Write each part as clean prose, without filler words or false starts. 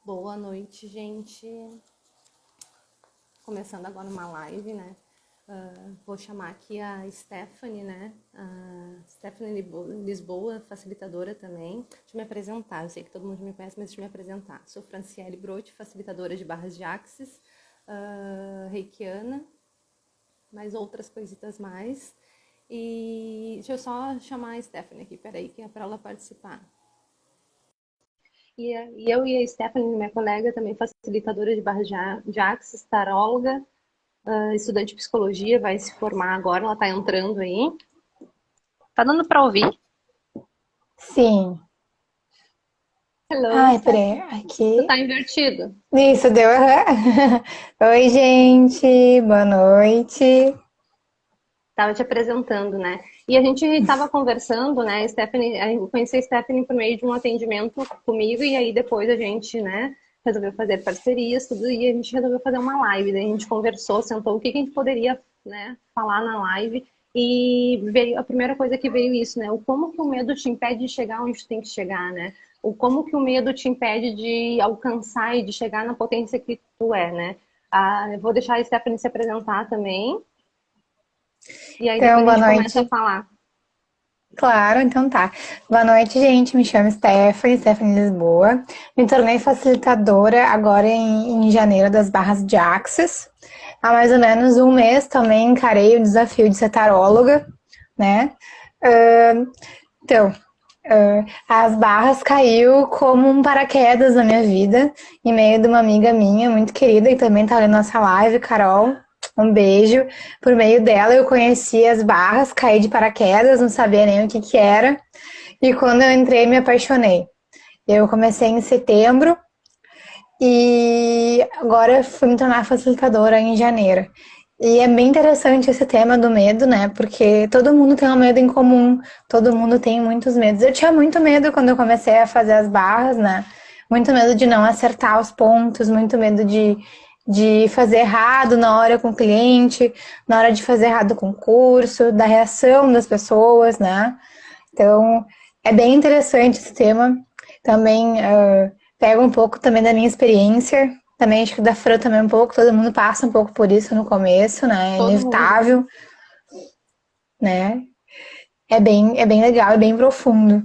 Boa noite, gente. Começando agora uma live, né? Vou chamar aqui a Stephanie, né? A Stephanie Lisboa, facilitadora também. Deixa eu me apresentar. Eu sei que todo mundo me conhece, mas deixa eu me apresentar. Sou Franciele Brote, facilitadora de barras de Axis, reikiana, mais outras coisitas mais. E deixa eu só chamar a Stephanie aqui, peraí, que é para ela participar. E eu e a Stephanie, minha colega, também facilitadora de barras de Axis, taróloga, estudante de psicologia, vai se formar agora, ela tá entrando aí. Tá dando para ouvir? Sim. Hello, Ai, Stephanie. peraí, Tu aqui. tá invertido. Isso, deu. Aham. Oi, gente, boa noite. Tava te apresentando, né? E a gente tava conversando, né, Stephanie, eu conheci a Stephanie por meio de um atendimento comigo e aí depois a gente, né, resolveu fazer parcerias, tudo, e a gente resolveu fazer uma live. Daí a gente conversou, sentou o que a gente poderia, né, falar na live. E veio a primeira coisa que veio isso, né? O como que o medo te impede de chegar onde tu tem que chegar, né? O como que o medo te impede de alcançar e de chegar na potência que tu é, né? Eu vou deixar a Stephanie se apresentar também. E aí Então, depois a boa gente começa a noite. falar. Claro, então tá. Boa noite, gente. Me chamo Stephanie Lisboa. Me tornei facilitadora agora em janeiro das barras de Axis. Há mais ou menos um mês também encarei o desafio de ser taróloga, né? Ah, Então, as barras caiu como um paraquedas na minha vida, em meio de uma amiga minha muito querida e também tá olhando nossa live, Carol. Um beijo. Por meio dela eu conheci as barras, caí de paraquedas, não sabia nem o que que era. E quando eu entrei, me apaixonei. Eu comecei em setembro e agora fui me tornar facilitadora em janeiro. E é bem interessante esse tema do medo, né? Porque todo mundo tem um medo em comum, todo mundo tem muitos medos. Eu tinha muito medo quando eu comecei a fazer as barras, né? Muito medo de não acertar os pontos, muito medo de fazer errado na hora com o cliente, na hora de fazer errado com o curso, da reação das pessoas, né? Então, é bem interessante esse tema. Também pega um pouco também da minha experiência. Também acho que da Fran também um pouco. Todo mundo passa um pouco por isso no começo, né? É Todo mundo. inevitável, né? É bem legal, é bem profundo.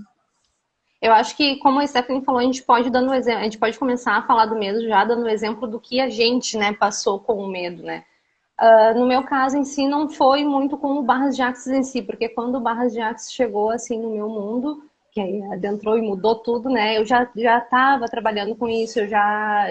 Eu acho que, como a Stephanie falou, a gente pode dando exemplo, a gente pode começar a falar do medo já dando exemplo do que a gente, né, passou com o medo, né? No meu caso em si, não foi muito com o Barras de Axis em si, porque quando o Barras de Axis chegou assim no meu mundo, que aí adentrou e mudou tudo, né? Eu já estava trabalhando com isso, eu já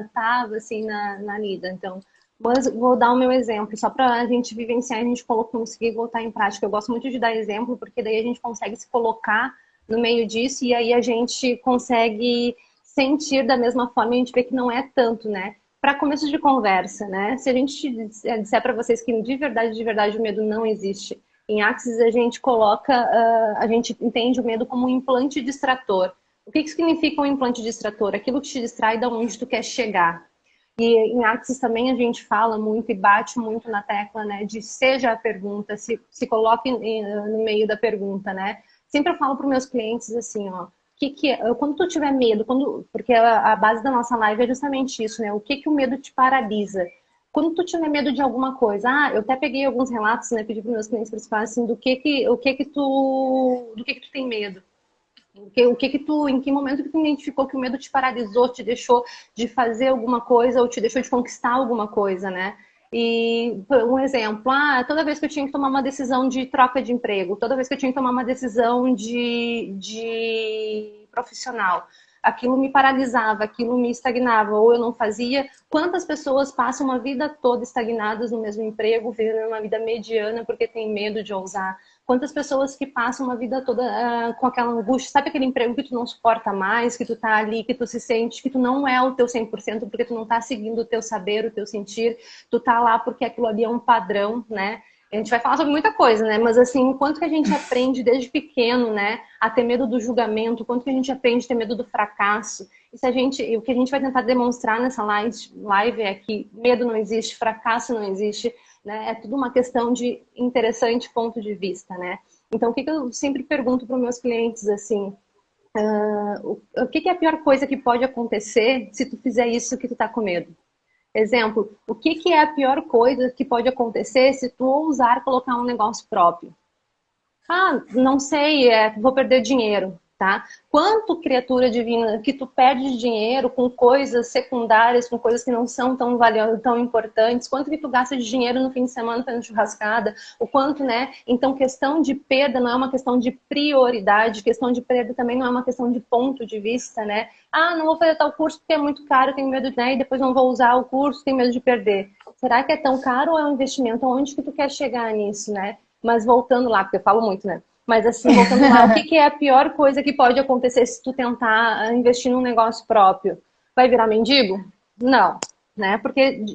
estava assim na lida. Então, mas vou dar o meu exemplo, só para a gente vivenciar e a gente conseguir botar em prática. Eu gosto muito de dar exemplo, porque daí a gente consegue se colocar no meio disso e aí a gente consegue sentir da mesma forma e a gente vê que não é tanto, né? Para começo de conversa, né? Se a gente disser para vocês que de verdade, o medo não existe. Em Axis a gente coloca, a gente entende o medo como um implante distrator. O que significa um implante distrator? Aquilo que te distrai de onde tu quer chegar. E em Axis também a gente fala muito e bate muito na tecla, né? De seja a pergunta, se coloque no meio da pergunta, né? Sempre eu falo para os meus clientes assim, ó, que é, quando tu tiver medo, porque a base da nossa live é justamente isso, né? O que o medo te paralisa? Quando tu tiver medo de alguma coisa, eu até peguei alguns relatos, né? Pedi para meus clientes principais assim, do que tu tem medo? Em que momento que tu identificou que o medo te paralisou, te deixou de fazer alguma coisa ou te deixou de conquistar alguma coisa, né? E um exemplo, toda vez que eu tinha que tomar uma decisão de troca de emprego, toda vez que eu tinha que tomar uma decisão de profissional, aquilo me paralisava, aquilo me estagnava, ou eu não fazia. Quantas pessoas passam uma vida toda estagnadas no mesmo emprego, vivendo uma vida mediana porque tem medo de ousar? Quantas pessoas que passam uma vida toda com aquela angústia, sabe aquele emprego que tu não suporta mais, que tu tá ali, que tu se sente que tu não é o teu 100% porque tu não tá seguindo o teu saber, o teu sentir, tu tá lá porque aquilo ali é um padrão, né? A gente vai falar sobre muita coisa, né? Mas assim, enquanto que a gente aprende desde pequeno, né, a ter medo do julgamento, quanto que a gente aprende a ter medo do fracasso, o que a gente vai tentar demonstrar nessa live é que medo não existe, fracasso não existe, né? É tudo uma questão de interessante ponto de vista, né? Então, o que eu sempre pergunto para os meus clientes, assim, O que que é a pior coisa que pode acontecer se tu fizer isso que tu tá com medo? Exemplo, o que que é a pior coisa que pode acontecer se tu ousar colocar um negócio próprio? Ah, não sei, vou perder dinheiro, tá? Quanto criatura divina que tu perde dinheiro com coisas secundárias, com coisas que não são tão valiosas, tão importantes, quanto que tu gasta de dinheiro no fim de semana fazendo churrascada, o quanto, né? Então, questão de perda não é uma questão de prioridade, questão de perda também não é uma questão de ponto de vista, né? Ah, não vou fazer tal curso porque é muito caro, tenho medo, né? E depois não vou usar o curso, tenho medo de perder. Será que é tão caro ou é um investimento? Onde que tu quer chegar nisso, né? Mas voltando lá, porque eu falo muito, né? Mas assim, voltando lá, o que que é a pior coisa que pode acontecer se tu tentar investir num negócio próprio? Vai virar mendigo? Não, né? Porque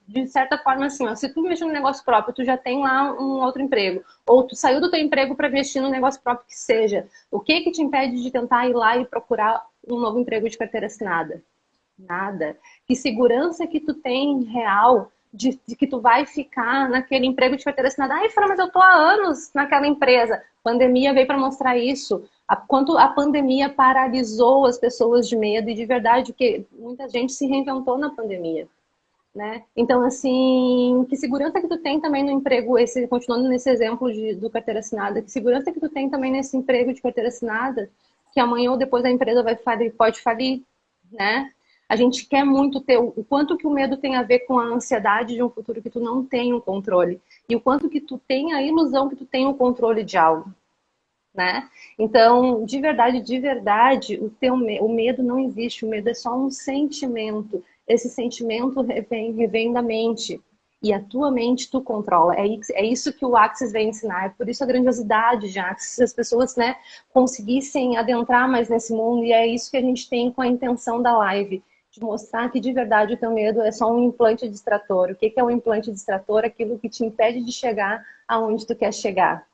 de certa forma, assim, ó, se tu investir num negócio próprio, tu já tem lá um outro emprego. Ou tu saiu do teu emprego para investir num negócio próprio que seja. O que que te impede de tentar ir lá e procurar um novo emprego de carteira assinada? Nada. Que segurança que tu tem real de que tu vai ficar naquele emprego de carteira assinada? Ai, Fran, mas eu tô há anos naquela empresa. A pandemia veio para mostrar isso. Quanto a pandemia paralisou as pessoas de medo e de verdade, que muita gente se reinventou na pandemia, né? Então, assim, que segurança que tu tem também no emprego, continuando nesse exemplo do carteira assinada, que segurança que tu tem também nesse emprego de carteira assinada, que amanhã ou depois a empresa vai falir, pode falir, né? A gente quer muito ter o quanto que o medo tem a ver com a ansiedade de um futuro que tu não tem o controle e o quanto que tu tem a ilusão que tu tem o controle de algo, né? Então, de verdade, o medo não existe. O medo é só um sentimento. Esse sentimento vem da mente. E a tua mente tu controla. É isso que o Axis vem ensinar. É por isso a grandiosidade de Axis. Se as pessoas, né, conseguissem adentrar mais nesse mundo. E é isso que a gente tem com a intenção da live. De mostrar que de verdade o teu medo é só um implante distrator. O que é um implante distrator? Aquilo que te impede de chegar aonde tu quer chegar.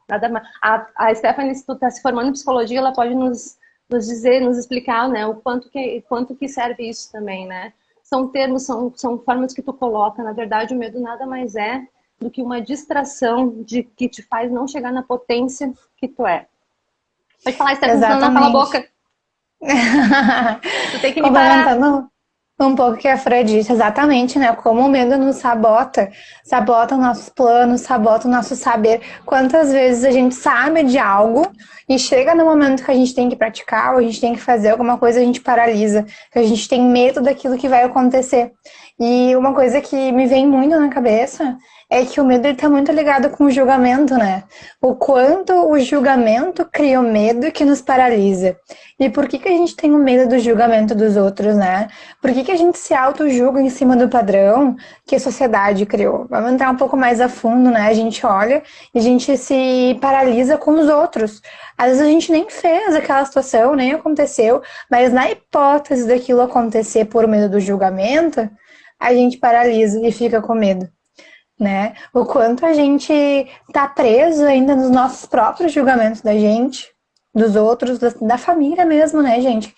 Nada mais. A Stephanie, se tu está se formando em psicologia, ela pode nos dizer, nos explicar, né, o quanto que serve isso também, né? São termos, são formas que tu coloca. Na verdade, o medo nada mais é do que uma distração que te faz não chegar na potência que tu é. Pode falar, Stephanie, senão não cala a Exatamente. boca. Tu tem que me parar. Complementando um pouco o que a Fran disse, exatamente, né? Como o medo nos sabota, sabota nossos planos, sabota o nosso saber. Quantas vezes a gente sabe de algo e chega no momento que a gente tem que praticar, ou a gente tem que fazer alguma coisa, a gente paralisa, que a gente tem medo daquilo que vai acontecer. E uma coisa que me vem muito na cabeça é que o medo está muito ligado com o julgamento, né? O quanto o julgamento cria o medo que nos paralisa. E por que a gente tem o medo do julgamento dos outros, né? Por que a gente se auto-julga em cima do padrão que a sociedade criou? Vamos entrar um pouco mais a fundo, né? A gente olha e a gente se paralisa com os outros. Às vezes a gente nem fez aquela situação, nem aconteceu, mas na hipótese daquilo acontecer por medo do julgamento, a gente paralisa e fica com medo, né? O quanto a gente tá preso ainda nos nossos próprios julgamentos da gente, dos outros, da família mesmo, né, gente?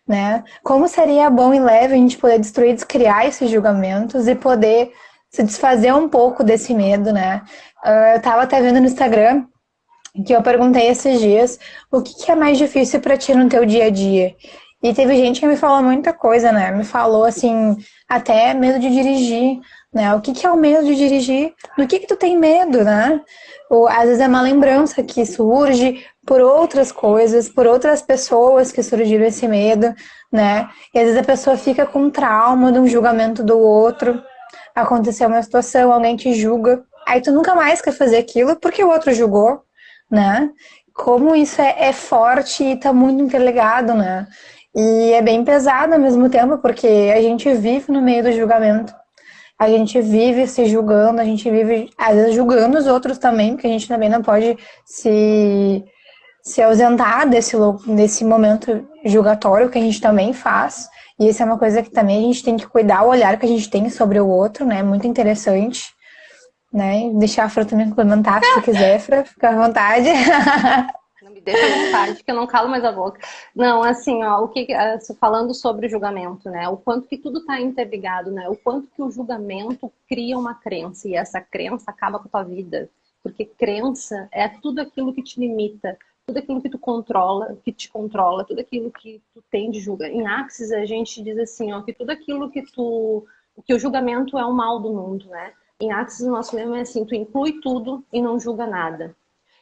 Né? Como seria bom e leve a gente poder destruir, descriar esses julgamentos e poder se desfazer um pouco desse medo, né? Eu tava até vendo no Instagram que eu perguntei esses dias o que é mais difícil para ti no teu dia a dia. E teve gente que me falou muita coisa, né? Me falou assim, até medo de dirigir, né? O que é o medo de dirigir? Do que tu tem medo, né? Ou, às vezes é uma lembrança que surge por outras coisas, por outras pessoas que surgiram esse medo, né? E às vezes a pessoa fica com trauma de um julgamento do outro. Aconteceu uma situação, alguém te julga, aí tu nunca mais quer fazer aquilo porque o outro julgou, né? Como isso é forte e tá muito interligado, né? E é bem pesado ao mesmo tempo, porque a gente vive no meio do julgamento. A gente vive se julgando, a gente vive, às vezes, julgando os outros também, porque a gente também não pode se ausentar desse momento julgatório que a gente também faz. E isso é uma coisa que também a gente tem que cuidar, o olhar que a gente tem sobre o outro, né? Muito interessante, né? Deixar a Fran também complementar, se tu quiser, Fran, fica à vontade. Não me deixa à vontade, que eu não calo mais a boca. Não, assim, ó, falando sobre o julgamento, né? O quanto que tudo está interligado, né? O quanto que o julgamento cria uma crença e essa crença acaba com a tua vida. Porque crença é tudo aquilo que te limita. tudo aquilo que tu controla, que te controla, tudo aquilo que tu tem de julga. Em Axis a gente diz assim, ó, que tudo aquilo que o julgamento é o mal do mundo, né? Em Axis o nosso lema é assim, tu inclui tudo e não julga nada.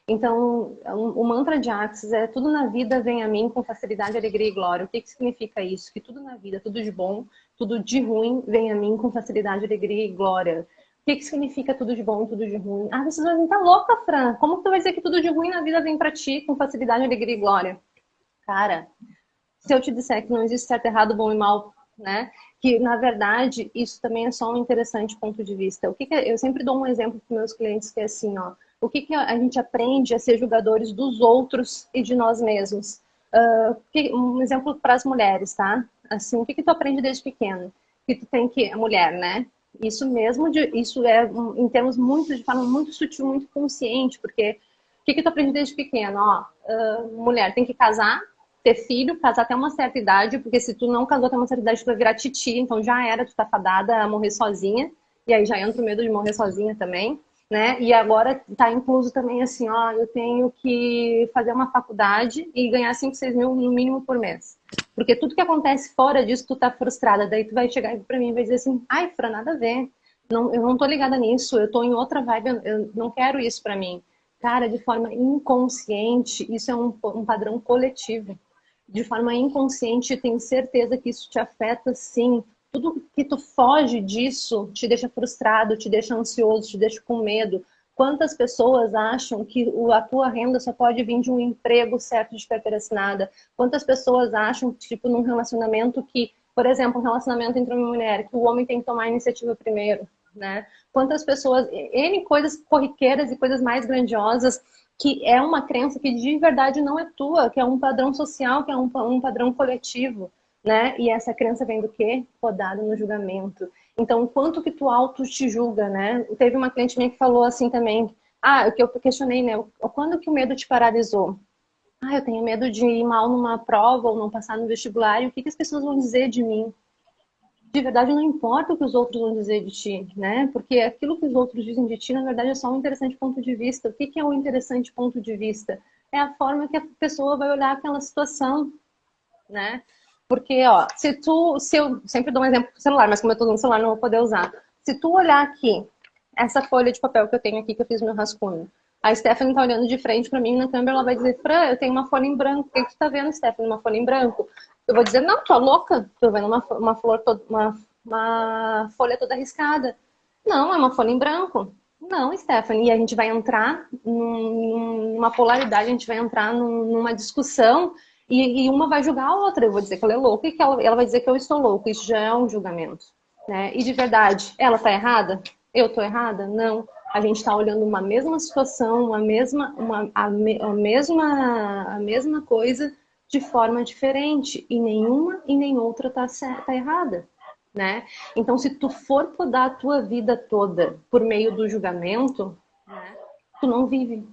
Então, o mantra de Axis é tudo na vida vem a mim com facilidade, alegria e glória. O que significa isso? Que tudo na vida, tudo de bom, tudo de ruim vem a mim com facilidade, alegria e glória. O que significa tudo de bom, tudo de ruim? Ah, vocês vão dizer, tá louca, Fran? Como que tu vai dizer que tudo de ruim na vida vem pra ti com facilidade, alegria e glória? Cara, se eu te disser que não existe certo, errado, bom e mal, né? Que, na verdade, isso também é só um interessante ponto de vista. Eu sempre dou um exemplo para meus clientes que é assim, ó. O que a gente aprende a ser julgadores dos outros e de nós mesmos? Um exemplo para as mulheres, tá? Assim, o que tu aprende desde pequeno? Que tu tem que... Mulher, né? Isso mesmo, isso é em termos muito, de forma muito sutil, muito consciente, porque o que tu aprende desde pequeno? Ó, mulher tem que casar, ter filho, casar até uma certa idade, porque se tu não casou até uma certa idade, tu vai virar titi, então já era, tu tá fadada a morrer sozinha, e aí já entra o medo de morrer sozinha também, né? E agora tá incluso também assim, ó, eu tenho que fazer uma faculdade e ganhar 5, 6 mil no mínimo por mês. Porque tudo que acontece fora disso, tu tá frustrada, daí tu vai chegar pra mim e vai dizer assim, ai, Fran, nada a ver, não, eu não tô ligada nisso, eu tô em outra vibe, eu não quero isso pra mim. Cara, de forma inconsciente, isso é um padrão coletivo. De forma inconsciente, tenho certeza que isso te afeta sim. Tudo que tu foge disso te deixa frustrado, te deixa ansioso, te deixa com medo. Quantas pessoas acham que a tua renda só pode vir de um emprego certo de carteira assinada? Quantas pessoas acham, tipo, num relacionamento que, por exemplo, um relacionamento entre uma mulher, que o homem tem que tomar a iniciativa primeiro, né? Quantas pessoas, N coisas corriqueiras e coisas mais grandiosas que é uma crença que de verdade não é tua, que é um padrão social, que é um padrão coletivo, né? E essa crença vem do quê? Podado no julgamento. Então, o quanto que tu auto te julga, né? Teve uma cliente minha que falou assim também, o que eu questionei, né? Quando que o medo te paralisou? Eu tenho medo de ir mal numa prova ou não passar no vestibular, e o que que as pessoas vão dizer de mim? De verdade, não importa o que os outros vão dizer de ti, né? Porque aquilo que os outros dizem de ti, na verdade, é só um interessante ponto de vista. O que que é um interessante ponto de vista? É a forma que a pessoa vai olhar aquela situação, né? Porque, ó, se eu sempre dou um exemplo pro celular, mas como eu tô no celular, não vou poder usar. Se tu olhar aqui, essa folha de papel que eu tenho aqui, que eu fiz meu rascunho, a Stephanie tá olhando de frente pra mim na câmera, ela vai dizer, Fran, eu tenho uma folha em branco. O que tu tá vendo, Stephanie? Uma folha em branco? Eu vou dizer, não, tô louca. Tô vendo uma flor, uma folha toda riscada. Não, é uma folha em branco. Não, Stephanie, e a gente vai entrar numa polaridade, a gente vai entrar numa discussão e uma vai julgar a outra. Eu vou dizer que ela é louca e que ela vai dizer que eu estou louca. Isso já é um julgamento, né? E de verdade, ela tá errada? Eu tô errada? Não. A gente está olhando uma mesma situação, a mesma coisa de forma diferente e nenhuma e nem outra tá errada, né? Então, se tu for podar a tua vida toda por meio do julgamento, né, tu não vive.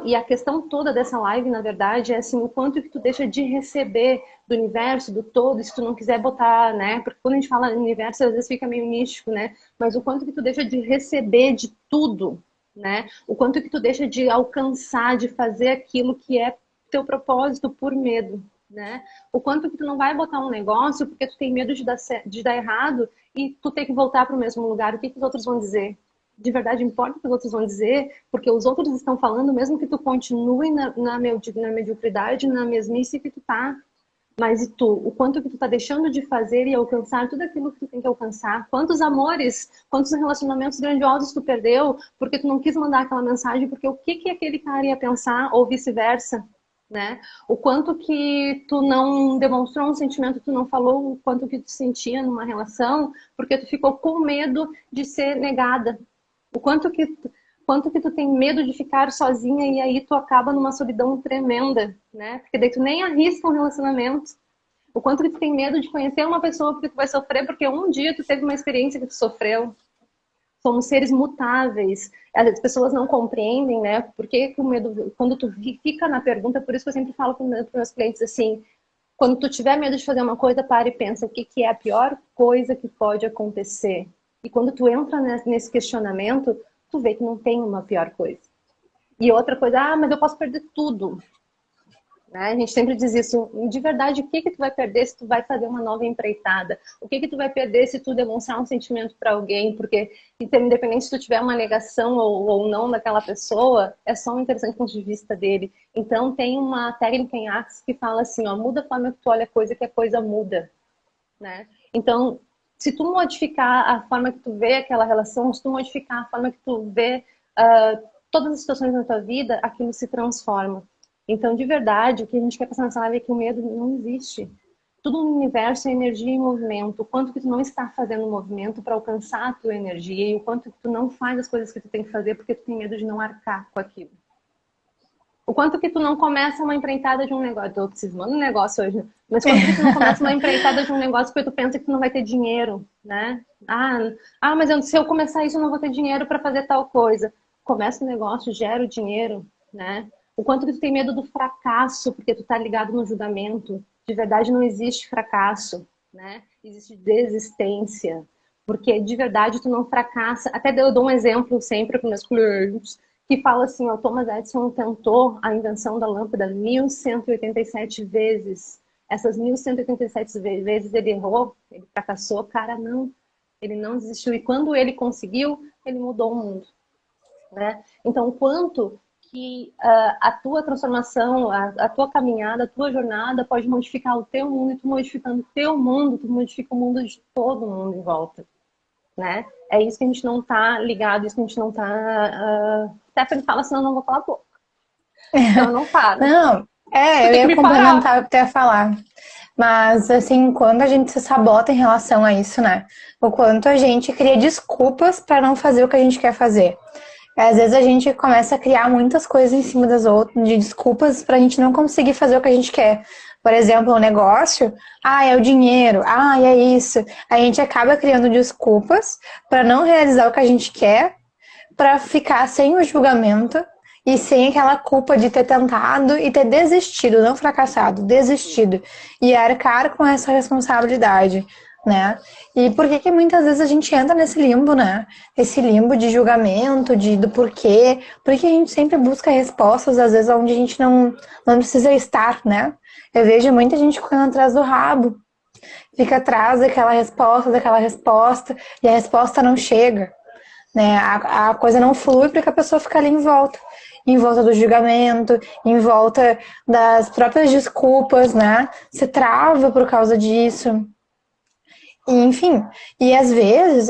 E a questão toda dessa live, na verdade, é assim, o quanto que tu deixa de receber do universo, do todo, se tu não quiser botar, né? Porque quando a gente fala universo, às vezes fica meio místico, né? Mas o quanto que tu deixa de receber de tudo, né? O quanto que tu deixa de alcançar, de fazer aquilo que é teu propósito por medo, né? O quanto que tu não vai botar um negócio porque tu tem medo de dar errado e tu ter que voltar para o mesmo lugar. O que os outros vão dizer? De verdade importa o que os outros vão dizer, porque os outros estão falando, mesmo que tu continue na mediocridade, na mesmice que tu tá. Mas e tu? O quanto que tu tá deixando de fazer e alcançar tudo aquilo que tu tem que alcançar? Quantos amores, quantos relacionamentos grandiosos tu perdeu porque tu não quis mandar aquela mensagem, porque o que que aquele cara ia pensar, ou vice-versa, né? O quanto que tu não demonstrou um sentimento, tu não falou o quanto que tu sentia numa relação, porque tu ficou com medo de ser negada. O quanto que tu tem medo de ficar sozinha e aí tu acaba numa solidão tremenda, né? Porque daí tu nem arrisca um relacionamento. O quanto que tu tem medo de conhecer uma pessoa porque tu vai sofrer porque um dia tu teve uma experiência que tu sofreu. Somos seres mutáveis. As pessoas não compreendem, né? Por que o medo, quando tu fica na pergunta, por isso que eu sempre falo para os meus clientes assim, quando tu tiver medo de fazer uma coisa, para e pensa o que que é a pior coisa que pode acontecer. E quando tu entra nesse questionamento, tu vê que não tem uma pior coisa. E outra coisa, mas eu posso perder tudo. né? A gente sempre diz isso, de verdade, o que que tu vai perder se tu vai fazer uma nova empreitada? O que que tu vai perder se tu demonstrar um sentimento para alguém? Porque, então, independente se tu tiver uma negação ou não daquela pessoa, é só um interessante ponto de vista dele. Então, tem uma técnica em Axis que fala assim, ó, muda a forma que tu olha a coisa, que a coisa muda, né? Então, se tu modificar a forma que tu vê aquela relação, se tu modificar a forma que tu vê todas as situações na tua vida, aquilo se transforma. Então, de verdade, o que a gente quer passar nessa live é que o medo não existe. Tudo no universo é energia em movimento. O quanto que tu não está fazendo movimento para alcançar a tua energia e o quanto que tu não faz as coisas que tu tem que fazer porque tu tem medo de não arcar com aquilo. O quanto que tu não começa uma empreitada de um negócio. Tô cismando um negócio hoje, né? Mas quanto que tu não começa uma empreitada de um negócio porque tu pensa que tu não vai ter dinheiro, né? Mas se eu começar isso eu não vou ter dinheiro para fazer tal coisa. Começa o negócio, gera o dinheiro, né? O quanto que tu tem medo do fracasso porque tu tá ligado no julgamento. De verdade não existe fracasso, né? Existe desistência. Porque de verdade tu não fracassa. Até eu dou um exemplo sempre para meus clientes que fala assim, o Thomas Edison tentou a invenção da lâmpada 1187 vezes. Essas 1187 vezes ele errou, ele fracassou, cara, não. Ele não desistiu. E quando ele conseguiu, ele mudou o mundo, né? Então, o quanto que a tua transformação, a tua caminhada, a tua jornada pode modificar o teu mundo, e tu modificando o teu mundo, tu modifica o mundo de todo mundo em volta, né? É isso que a gente não tá ligado, isso que a gente não tá... Stephanie fala, senão eu não vou falar pouco. Então eu não paro. Não, Tu eu tem que ia me parar. complementar o que tu ia falar. Mas, assim, quando a gente se sabota em relação a isso, né? O quanto a gente cria desculpas para não fazer o que a gente quer fazer. Às vezes a gente começa a criar muitas coisas em cima das outras, de desculpas pra gente não conseguir fazer o que a gente quer. Por exemplo, o negócio, é o dinheiro, é isso. A gente acaba criando desculpas para não realizar o que a gente quer, para ficar sem o julgamento e sem aquela culpa de ter tentado e ter desistido, não fracassado, desistido. E arcar com essa responsabilidade, né? E por que que muitas vezes a gente entra nesse limbo, né? Esse limbo de julgamento, do porquê. Porque a gente sempre busca respostas, às vezes, onde a gente não precisa estar, né? Eu vejo muita gente correndo atrás do rabo. Fica atrás daquela resposta, e a resposta não chega, né? A coisa não flui porque a pessoa fica ali em volta do julgamento, em volta das próprias desculpas, né? Se trava por causa disso. E, enfim, e às vezes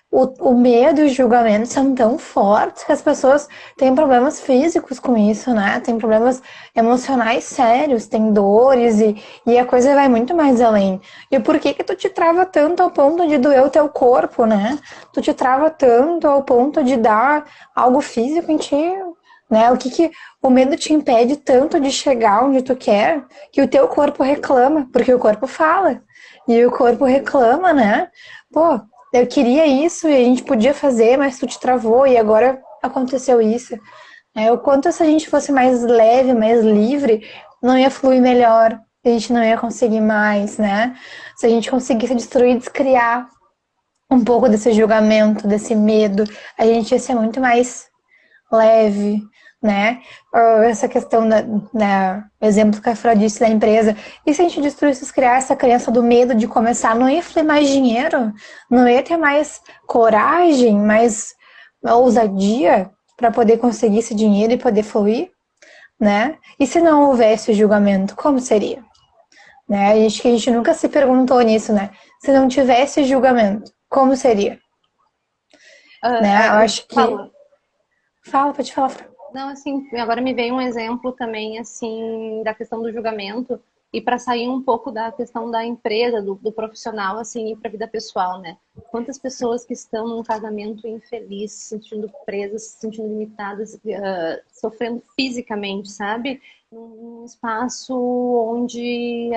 o medo e o julgamento são tão fortes que as pessoas têm problemas físicos com isso, né? Tem problemas emocionais sérios, tem dores e a coisa vai muito mais além. E por que que tu te trava tanto ao ponto de doer o teu corpo, né? Tu te trava tanto ao ponto de dar algo físico em ti, né? O que que o medo te impede tanto de chegar onde tu quer, que o teu corpo reclama, porque o corpo fala. E o corpo reclama, né? Pô, eu queria isso e a gente podia fazer, mas tu te travou e agora aconteceu isso. O quanto se a gente fosse mais leve, mais livre, não ia fluir melhor, a gente não ia conseguir mais, né? Se a gente conseguisse destruir, descriar um pouco desse julgamento, desse medo, a gente ia ser muito mais leve, né? Essa questão exemplo que a Flor disse da empresa. E se a gente destruísse, criar essa crença do medo de começar, não ia fluir mais dinheiro, não ia ter mais coragem, mais ousadia para poder conseguir esse dinheiro e poder fluir, né? E se não houvesse o julgamento, como seria? Né? A gente nunca se perguntou nisso, né? Se não tivesse julgamento, como seria? Né? Eu acho que... Fala, pode falar, Fran. Não, assim, agora me veio um exemplo também, assim, da questão do julgamento e para sair um pouco da questão da empresa, do profissional, assim, e para a vida pessoal, né? Quantas pessoas que estão num casamento infeliz, se sentindo presas, se sentindo limitadas, sofrendo fisicamente, sabe? Num espaço onde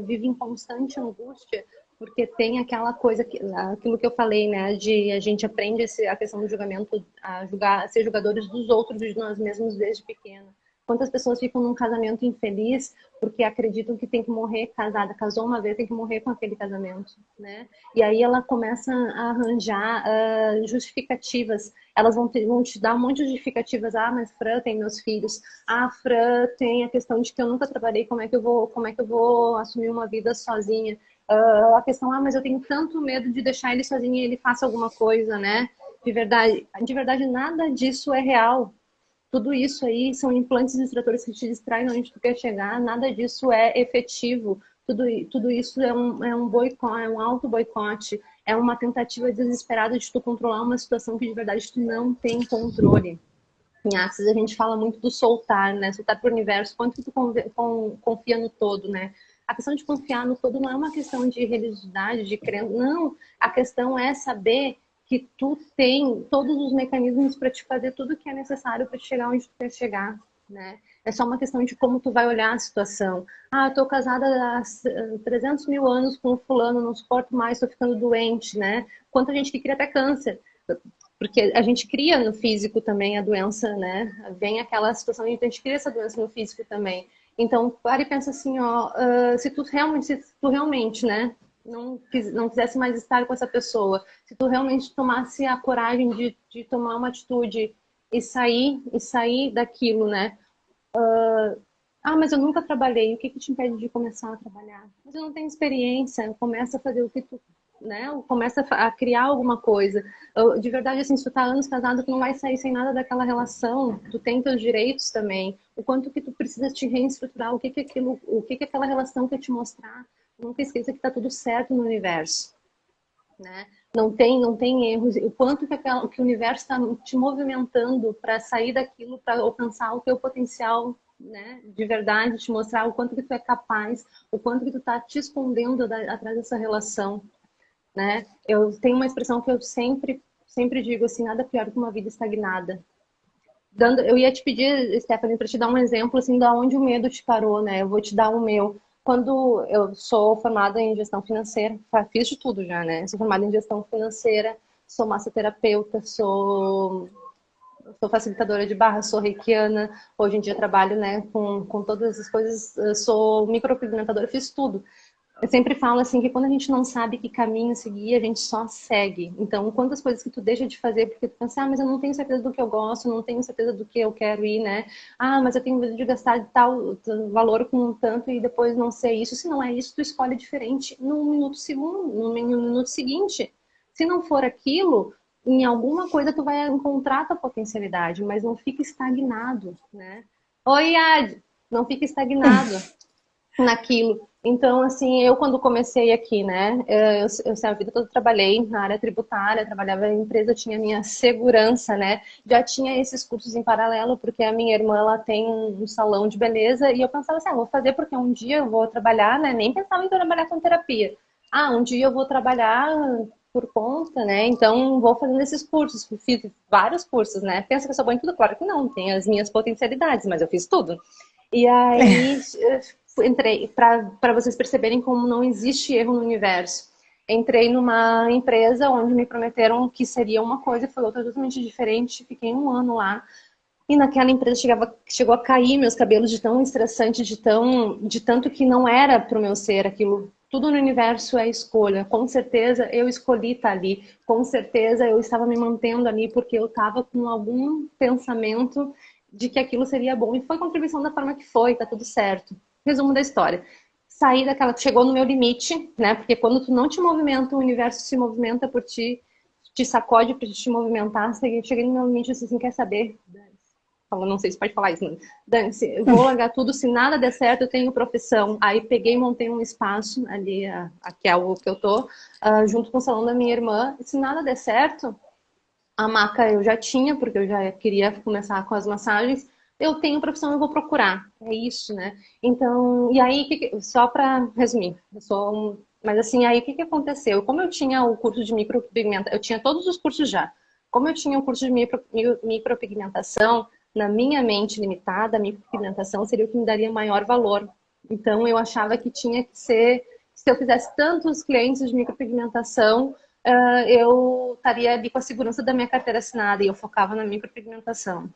vivem em constante angústia, porque tem aquela coisa, aquilo que eu falei, né? De a gente aprende a questão do julgamento, a julgar, a ser julgadores dos outros e de nós mesmos desde pequeno. Quantas pessoas ficam num casamento infeliz porque acreditam que tem que morrer casada, casou uma vez, tem que morrer com aquele casamento, né? E aí ela começa a arranjar justificativas. Elas vão te dar um monte de justificativas. Ah, mas Fran tem meus filhos. Ah, Fran tem a questão de que eu nunca trabalhei, como é que eu vou assumir uma vida sozinha? A questão, mas eu tenho tanto medo de deixar ele sozinho e ele faça alguma coisa, né? De verdade, nada disso é real. Tudo isso aí são implantes distratores que te distraem onde tu quer chegar, nada disso é efetivo. Tudo isso é um boicote, é um auto-boicote, é uma tentativa desesperada de tu controlar uma situação que de verdade tu não tem controle. Em Axis a gente fala muito do soltar, né? Soltar para o universo, quanto que tu confia no todo, né? A questão de confiar no todo não é uma questão de religiosidade, de crença, não. A questão é saber que tu tem todos os mecanismos para te fazer tudo o que é necessário para chegar onde tu quer chegar, né? É só uma questão de como tu vai olhar a situação. Ah, eu tô casada há 300 mil anos com o fulano, não suporto mais, tô ficando doente, né? Quanta gente que cria até câncer. Porque a gente cria no físico também a doença, né? Vem aquela situação de a gente cria essa doença no físico também. Então, para e pensa assim, ó, se tu realmente, né, não quisesse mais estar com essa pessoa, se tu realmente tomasse a coragem de tomar uma atitude e sair daquilo, né? Mas eu nunca trabalhei, o que que te impede de começar a trabalhar? Mas eu não tenho experiência, começa a fazer o que tu, né? Começa a criar alguma coisa. De verdade, assim, se tu tá anos casado, tu não vai sair sem nada daquela relação, tu tem teus direitos também, o quanto que tu precisa te reestruturar, o que que aquela relação quer te mostrar. Nunca esqueça que tá tudo certo no universo, né? Não tem erros. O quanto que o universo está te movimentando para sair daquilo, para alcançar o teu potencial, né? De verdade, te mostrar o quanto que tu é capaz, o quanto que tu tá te escondendo atrás dessa relação, né? Eu tenho uma expressão que eu sempre digo assim, nada pior que uma vida estagnada. Eu ia te pedir, Stephanie, para te dar um exemplo assim, da onde o medo te parou, né? Eu vou te dar o meu. Quando eu sou formada em gestão financeira, fiz de tudo já, né? Sou formada em gestão financeira, sou massoterapeuta, sou facilitadora de barra, sou reikiana. Hoje em dia trabalho, né, com todas essas coisas, sou micropigmentadora, fiz tudo. Eu sempre falo assim que quando a gente não sabe que caminho seguir, a gente só segue. Então, quantas coisas que tu deixa de fazer porque tu pensa, mas eu não tenho certeza do que eu gosto, não tenho certeza do que eu quero ir, né? Mas eu tenho medo de gastar tal valor com tanto e depois não ser isso. Se não é isso, tu escolhe diferente no minuto seguinte. Se não for aquilo, em alguma coisa tu vai encontrar tua potencialidade, mas não fica estagnado, né? Oi, Ad, não fica estagnado naquilo. Então, assim, eu quando comecei aqui, né, a vida toda trabalhei na área tributária, trabalhava em empresa, eu tinha minha segurança, né, já tinha esses cursos em paralelo, porque a minha irmã, ela tem um salão de beleza, e eu pensava assim, vou fazer porque um dia eu vou trabalhar, né, nem pensava em trabalhar com terapia. Um dia eu vou trabalhar por conta, né, então vou fazendo esses cursos, fiz vários cursos, né, pensa que eu sou boa em tudo? Claro que não, tem as minhas potencialidades, mas eu fiz tudo. E aí entrei, para vocês perceberem como não existe erro no universo. Entrei numa empresa onde me prometeram que seria uma coisa e foi outra totalmente diferente. Fiquei um ano lá. E naquela empresa chegou a cair meus cabelos de tão estressante, de tanto que não era para o meu ser aquilo. Tudo no universo é escolha. Com certeza eu escolhi estar ali. Com certeza eu estava me mantendo ali porque eu estava com algum pensamento de que aquilo seria bom. E foi contribuição da forma que foi, tá tudo certo. Resumo da história. Saí daquela, chegou no meu limite, né? Porque quando tu não te movimenta, o universo se movimenta por ti, te sacode para te movimentar. Cheguei no meu limite, assim, quer saber? Não sei se pode falar isso, né? Dani, eu vou largar tudo, se nada der certo, eu tenho profissão. Aí peguei e montei um espaço ali, aqui é o que eu tô, junto com o salão da minha irmã. E se nada der certo, a maca eu já tinha, porque eu já queria começar com as massagens. Eu tenho profissão, eu vou procurar. É isso, né? Então, e aí, só para resumir, mas assim, aí o que aconteceu? Como eu tinha o curso de micropigmentação, eu tinha todos os cursos já. Como eu tinha o curso de micropigmentação, na minha mente limitada, a micropigmentação seria o que me daria maior valor. Então, eu achava que tinha que ser, se eu fizesse tantos clientes de micropigmentação, eu estaria ali com a segurança da minha carteira assinada e eu focava na micropigmentação.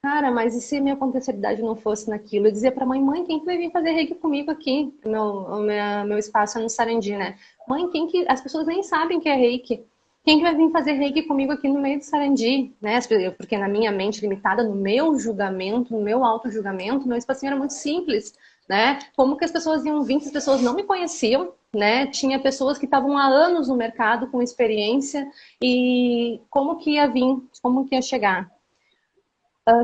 Cara, mas e se minha potencialidade não fosse naquilo? Eu dizia pra mãe, mãe, quem que vai vir fazer reiki comigo aqui? Meu espaço é no Sarandi, né? Mãe, quem que... As pessoas nem sabem que é reiki. Quem que vai vir fazer reiki comigo aqui no meio do Sarandi? Né? Porque na minha mente limitada, no meu julgamento, no meu auto-julgamento, meu espacinho era muito simples, né? Como que as pessoas iam vir se as pessoas não me conheciam, né? Tinha pessoas que estavam há anos no mercado com experiência e como que ia vir, como que ia chegar?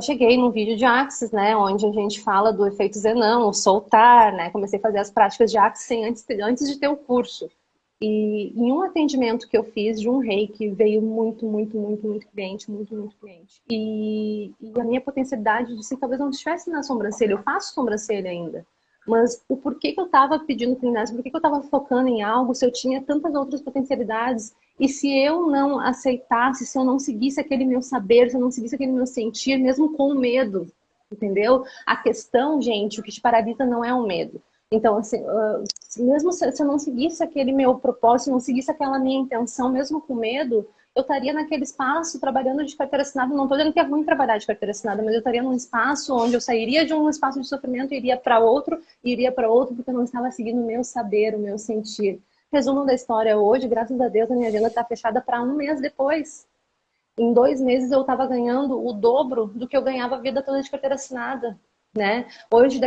Cheguei num vídeo de Axis, né, onde a gente fala do efeito Zenão, o soltar, né, comecei a fazer as práticas de Axis antes de ter o curso. E em um atendimento que eu fiz de um reiki, veio muito cliente, muito cliente. E a minha potencialidade de, talvez não estivesse na sobrancelha, eu faço sobrancelha ainda. Mas o porquê que eu estava pedindo clínica, por que eu estava focando em algo, se eu tinha tantas outras potencialidades, e se eu não aceitasse, se eu não seguisse aquele meu saber, se eu não seguisse aquele meu sentir, mesmo com medo, entendeu? A questão, gente, o que te paralisa não é o medo. Então, assim, mesmo se eu não seguisse aquele meu propósito, não seguisse aquela minha intenção, mesmo com medo, eu estaria naquele espaço trabalhando de carteira assinada. Não estou dizendo que é ruim trabalhar de carteira assinada, mas eu estaria num espaço onde eu sairia de um espaço de sofrimento e iria para outro, porque eu não estava seguindo o meu saber, o meu sentir. Resumo da história hoje, graças a Deus, a minha agenda está fechada para um mês depois. Em 2 meses eu estava ganhando o dobro do que eu ganhava a vida toda de carteira assinada, né? Hoje,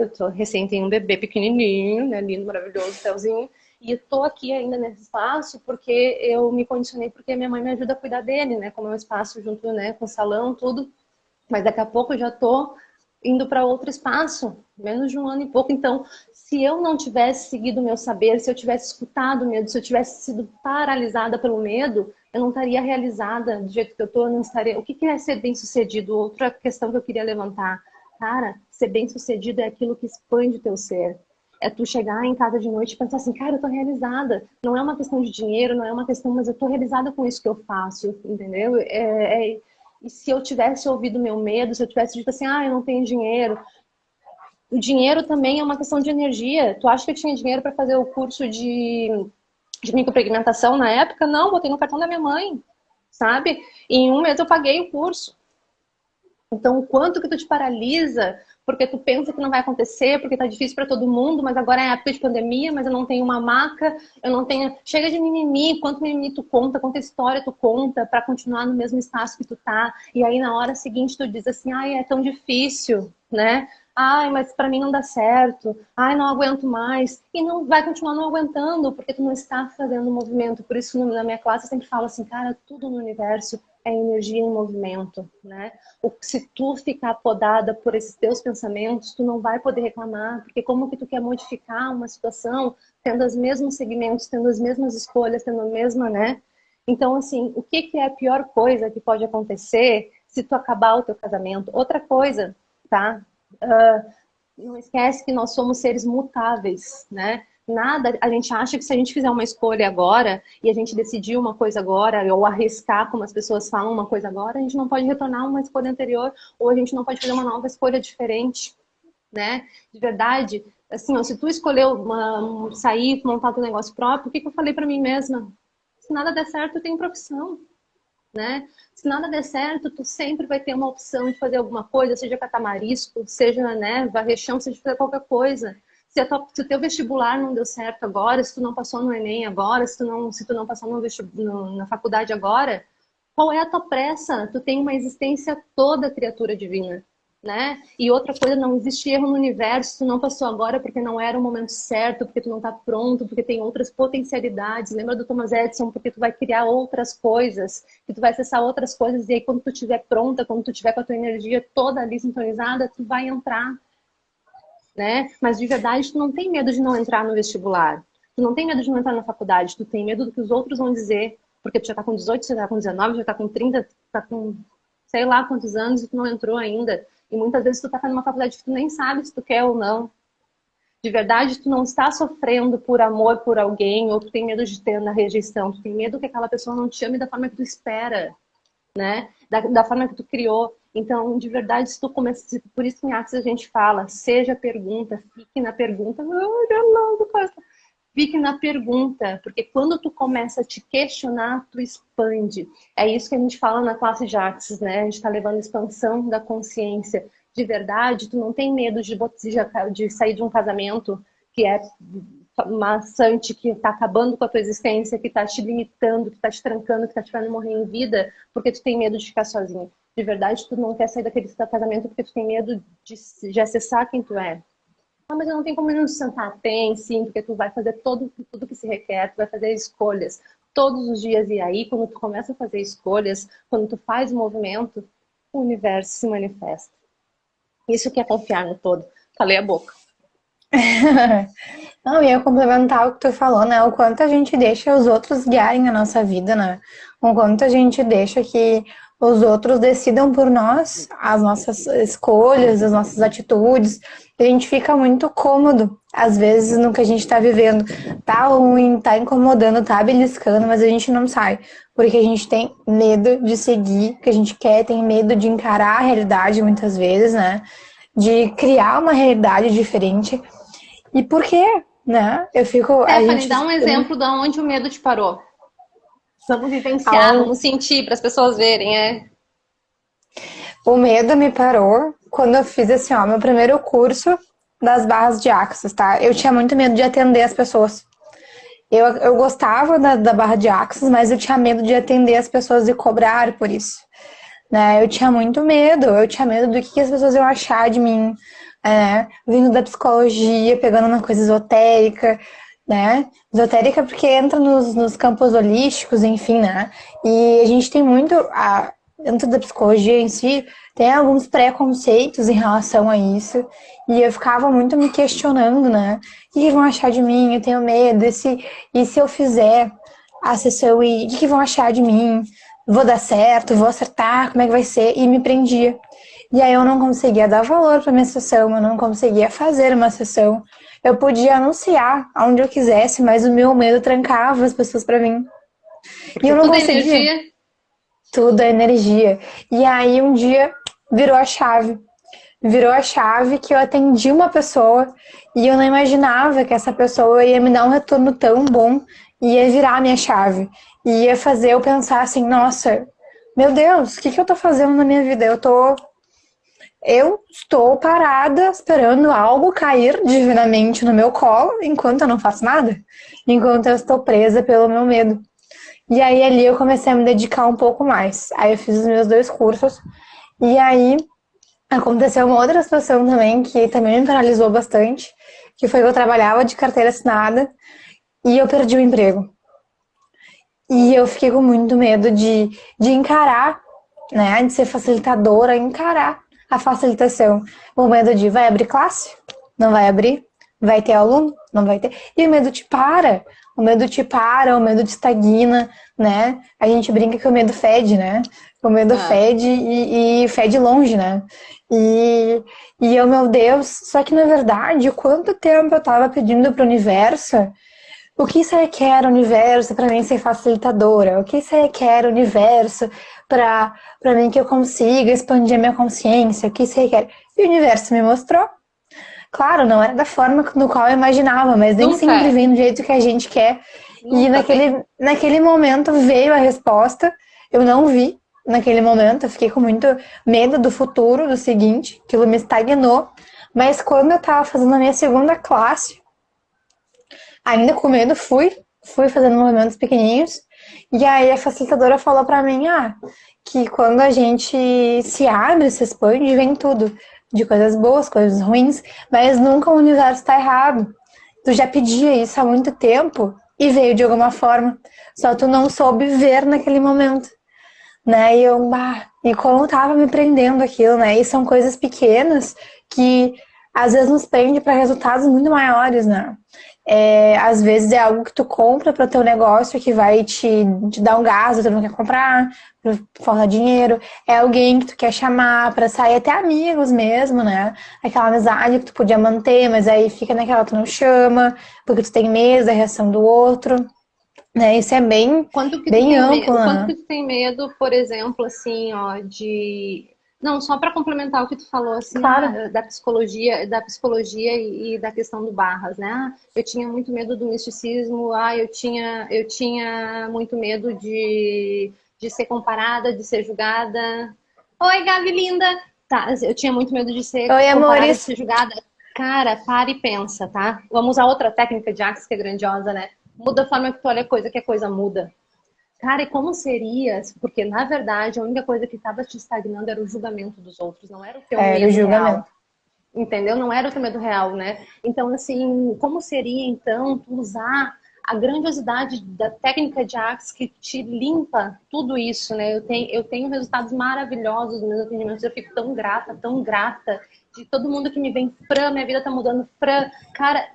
eu tô recém tenho um bebê pequenininho, né? Lindo, maravilhoso, Telzinho. E estou aqui ainda nesse espaço porque eu me condicionei, porque minha mãe me ajuda a cuidar dele, né? Como é um espaço junto, né, com salão, tudo. Mas daqui a pouco eu já estou indo para outro espaço, menos de um ano e pouco. Então, se eu não tivesse seguido o meu saber, se eu tivesse escutado o medo, se eu tivesse sido paralisada pelo medo, eu não estaria realizada do jeito que eu estou, eu não estaria... O que é ser bem-sucedido? Outra questão que eu queria levantar. Cara, ser bem-sucedido é aquilo que expande o teu ser. É tu chegar em casa de noite e pensar assim, cara, eu tô realizada. Não é uma questão de dinheiro, não é uma questão, mas eu tô realizada com isso que eu faço, entendeu? E se eu tivesse ouvido meu medo, se eu tivesse dito assim, eu não tenho dinheiro. O dinheiro também é uma questão de energia. Tu acha que eu tinha dinheiro para fazer o curso de micropigmentação na época? Não, botei no cartão da minha mãe, sabe? E em um mês eu paguei o curso. Então, o quanto que tu te paralisa porque tu pensa que não vai acontecer, porque tá difícil para todo mundo, mas agora é época de pandemia, mas eu não tenho uma maca, eu não tenho... Chega de mimimi, quanto mimimi tu conta, quanta história tu conta para continuar no mesmo espaço que tu tá, e aí na hora seguinte tu diz assim, é tão difícil, né? Mas para mim não dá certo. Não aguento mais. E não vai continuar não aguentando, porque tu não está fazendo movimento. Por isso, na minha classe, eu sempre falo assim, cara, tudo no universo é energia em movimento, né? Se tu ficar podada por esses teus pensamentos, tu não vai poder reclamar, porque como que tu quer modificar uma situação tendo os mesmos segmentos, tendo as mesmas escolhas, tendo a mesma, né? Então, assim, o que é a pior coisa que pode acontecer se tu acabar o teu casamento? Outra coisa, tá? Não esquece que nós somos seres mutáveis, né? Nada, a gente acha que se a gente fizer uma escolha agora e a gente decidir uma coisa agora ou arriscar, como as pessoas falam, uma coisa agora, a gente não pode retornar uma escolha anterior ou a gente não pode fazer uma nova escolha diferente, né? De verdade, assim, se tu escolheu sair, montar teu negócio próprio, o que eu falei para mim mesma? Se nada der certo, eu tenho profissão, né? Se nada der certo, tu sempre vai ter uma opção de fazer alguma coisa, seja catar marisco, seja, né, varrer chão, seja fazer qualquer coisa. Se o teu vestibular não deu certo agora, se tu não passou no Enem agora, se tu não passou na faculdade agora, qual é a tua pressa? Tu tem uma existência toda criatura divina, né? E outra coisa, não existe erro no universo, tu não passou agora porque não era o momento certo, porque tu não tá pronto, porque tem outras potencialidades. Lembra do Thomas Edison? Porque tu vai criar outras coisas, que tu vai acessar outras coisas, e aí quando tu estiver pronta, quando tu estiver com a tua energia toda ali sintonizada, tu vai entrar, né? Mas de verdade, tu não tem medo de não entrar no vestibular. Tu não tem medo de não entrar na faculdade, tu tem medo do que os outros vão dizer, porque tu já tá com 18, já tá com 19, já tá com 30, tá com sei lá quantos anos e tu não entrou ainda. E muitas vezes tu tá fazendo uma faculdade que tu nem sabe se tu quer ou não. De verdade, tu não está sofrendo por amor por alguém, ou tu tem medo de ter na rejeição, tu tem medo que aquela pessoa não te ame da forma que tu espera, né? Da forma que tu criou. Então, de verdade, se tu começa, por isso em Axis a gente fala, seja pergunta, fique na pergunta, fique na pergunta, porque quando tu começa a te questionar, tu expande. É isso que a gente fala na classe de Axis, né? A gente está levando a expansão da consciência. De verdade, tu não tem medo de sair de um casamento que é maçante, que está acabando com a tua existência, que está te limitando, que está te trancando, que está te fazendo morrer em vida, porque tu tem medo de ficar sozinho. De verdade, tu não quer sair daquele casamento porque tu tem medo de acessar quem tu é. Ah, mas eu não tenho como não sentar. Tem, sim, porque tu vai fazer tudo que se requer, tu vai fazer escolhas todos os dias. E aí, quando tu começa a fazer escolhas, quando tu faz o movimento, o universo se manifesta. Isso que é confiar no todo. Calei a boca. Não, e eu complementar o que tu falou, né? O quanto a gente deixa os outros guiarem a nossa vida, né? O quanto a gente deixa que os outros decidam por nós as nossas escolhas, as nossas atitudes. A gente fica muito cômodo, às vezes, no que a gente tá vivendo. Tá ruim, tá incomodando, tá beliscando, mas a gente não sai. Porque a gente tem medo de seguir o que a gente quer, tem medo de encarar a realidade muitas vezes, né? De criar uma realidade diferente. E por quê? Né? Eu fico. A Stephanie, gente. dá um exemplo de onde o medo te parou. Vamos vivenciar, Ao, vamos sentir para as pessoas verem, o medo me parou quando eu fiz assim, ó, meu primeiro curso das barras de Axis, tá? Eu tinha muito medo de atender as pessoas. Eu gostava da barra de Axis, mas eu tinha medo de atender as pessoas e cobrar por isso. Né? Eu tinha muito medo, eu tinha medo do que as pessoas iam achar de mim, vindo da psicologia, pegando uma coisa esotérica, né? Esotérica porque entra nos campos holísticos, enfim, né? E a gente tem muito, dentro da psicologia em si, tem alguns preconceitos em relação a isso, e eu ficava muito me questionando, né? O que vão achar de mim? Eu tenho medo, e se eu fizer a sessão, e o que vão achar de mim? Vou dar certo, vou acertar, como é que vai ser? E me prendia. E aí eu não conseguia dar valor para minha sessão, eu não conseguia fazer uma sessão. Eu podia anunciar onde eu quisesse, mas o meu medo trancava as pessoas para mim. E porque eu não tudo é conseguia. energia. Tudo é energia. E aí um dia virou a chave. Virou a chave que eu atendi uma pessoa e eu não imaginava que essa pessoa ia me dar um retorno tão bom e ia virar a minha chave. E ia fazer eu pensar assim, nossa, meu Deus, o que eu tô fazendo na minha vida? Eu estou parada esperando algo cair divinamente no meu colo enquanto eu não faço nada, enquanto eu estou presa pelo meu medo. E aí ali eu comecei a me dedicar um pouco mais. Aí eu fiz os meus 2 cursos e aí aconteceu uma outra situação também que também me paralisou bastante, que foi que eu trabalhava de carteira assinada e eu perdi o emprego. E eu fiquei com muito medo de encarar, né, de ser facilitadora, encarar a facilitação. O medo de vai abrir classe? Não vai abrir? Vai ter aluno? Não vai ter. E o medo te para. O medo te para, o medo te estagna, né? A gente brinca que o medo fede, né? O medo fede e fede longe, né? E eu, meu Deus, só que na verdade, quanto tempo eu tava pedindo pro universo o que você quer, universo, para mim ser facilitadora? O que você quer, universo, para mim que eu consiga expandir a minha consciência? O que você quer? E o universo me mostrou. Claro, não era da forma no qual eu imaginava, mas nem Nunca sempre é. vem do jeito que a gente quer. E Nunca vem. naquele momento veio a resposta. Eu não vi naquele momento, eu fiquei com muito medo do futuro, do seguinte, aquilo me estagnou. Mas quando eu tava fazendo a minha segunda classe, ainda com medo, fui fazendo movimentos pequenininhos. E aí a facilitadora falou pra mim, que quando a gente se abre, se expande, vem tudo. De coisas boas, coisas ruins, mas nunca o universo tá errado. Tu já pedia isso há muito tempo e veio de alguma forma. Só tu não soube ver naquele momento. Né? E como eu tava me prendendo aquilo, né? E são coisas pequenas que às vezes nos prende para resultados muito maiores, né? Às vezes é algo que tu compra para o teu negócio que vai te dar um gasto, tu não quer comprar, por falta de dinheiro. É alguém que tu quer chamar para sair, até amigos mesmo, né? Aquela amizade que tu podia manter, mas aí fica naquela tu não chama, porque tu tem medo da reação do outro, né? Isso é bem, Quanto que tu bem tem amplo, medo? Quanto né? que tu tem medo, por exemplo, assim, ó, de Não, só para complementar o que tu falou, assim, Claro. da psicologia e da questão do Barras, né? Eu tinha muito medo do misticismo, eu tinha muito medo de ser comparada, de ser julgada. Oi, Gabi linda! Tá, eu tinha muito medo de ser Oi, comparada, de amores. ser julgada. Cara, para e pensa, tá? Vamos usar outra técnica de Axis que é grandiosa, né? Muda a forma que tu olha a coisa, que a coisa muda. Cara, e como seria? Porque, na verdade, a única coisa que estava te estagnando era o julgamento dos outros, não era o teu Era o medo real, julgamento. entendeu? Não era o teu medo real, né? Então, assim, como seria, então, tu usar a grandiosidade da técnica de Axis que te limpa tudo isso, né? Eu tenho resultados maravilhosos nos meus atendimentos, eu fico tão grata de todo mundo que me vem, Fran, minha vida tá mudando, Fran, cara,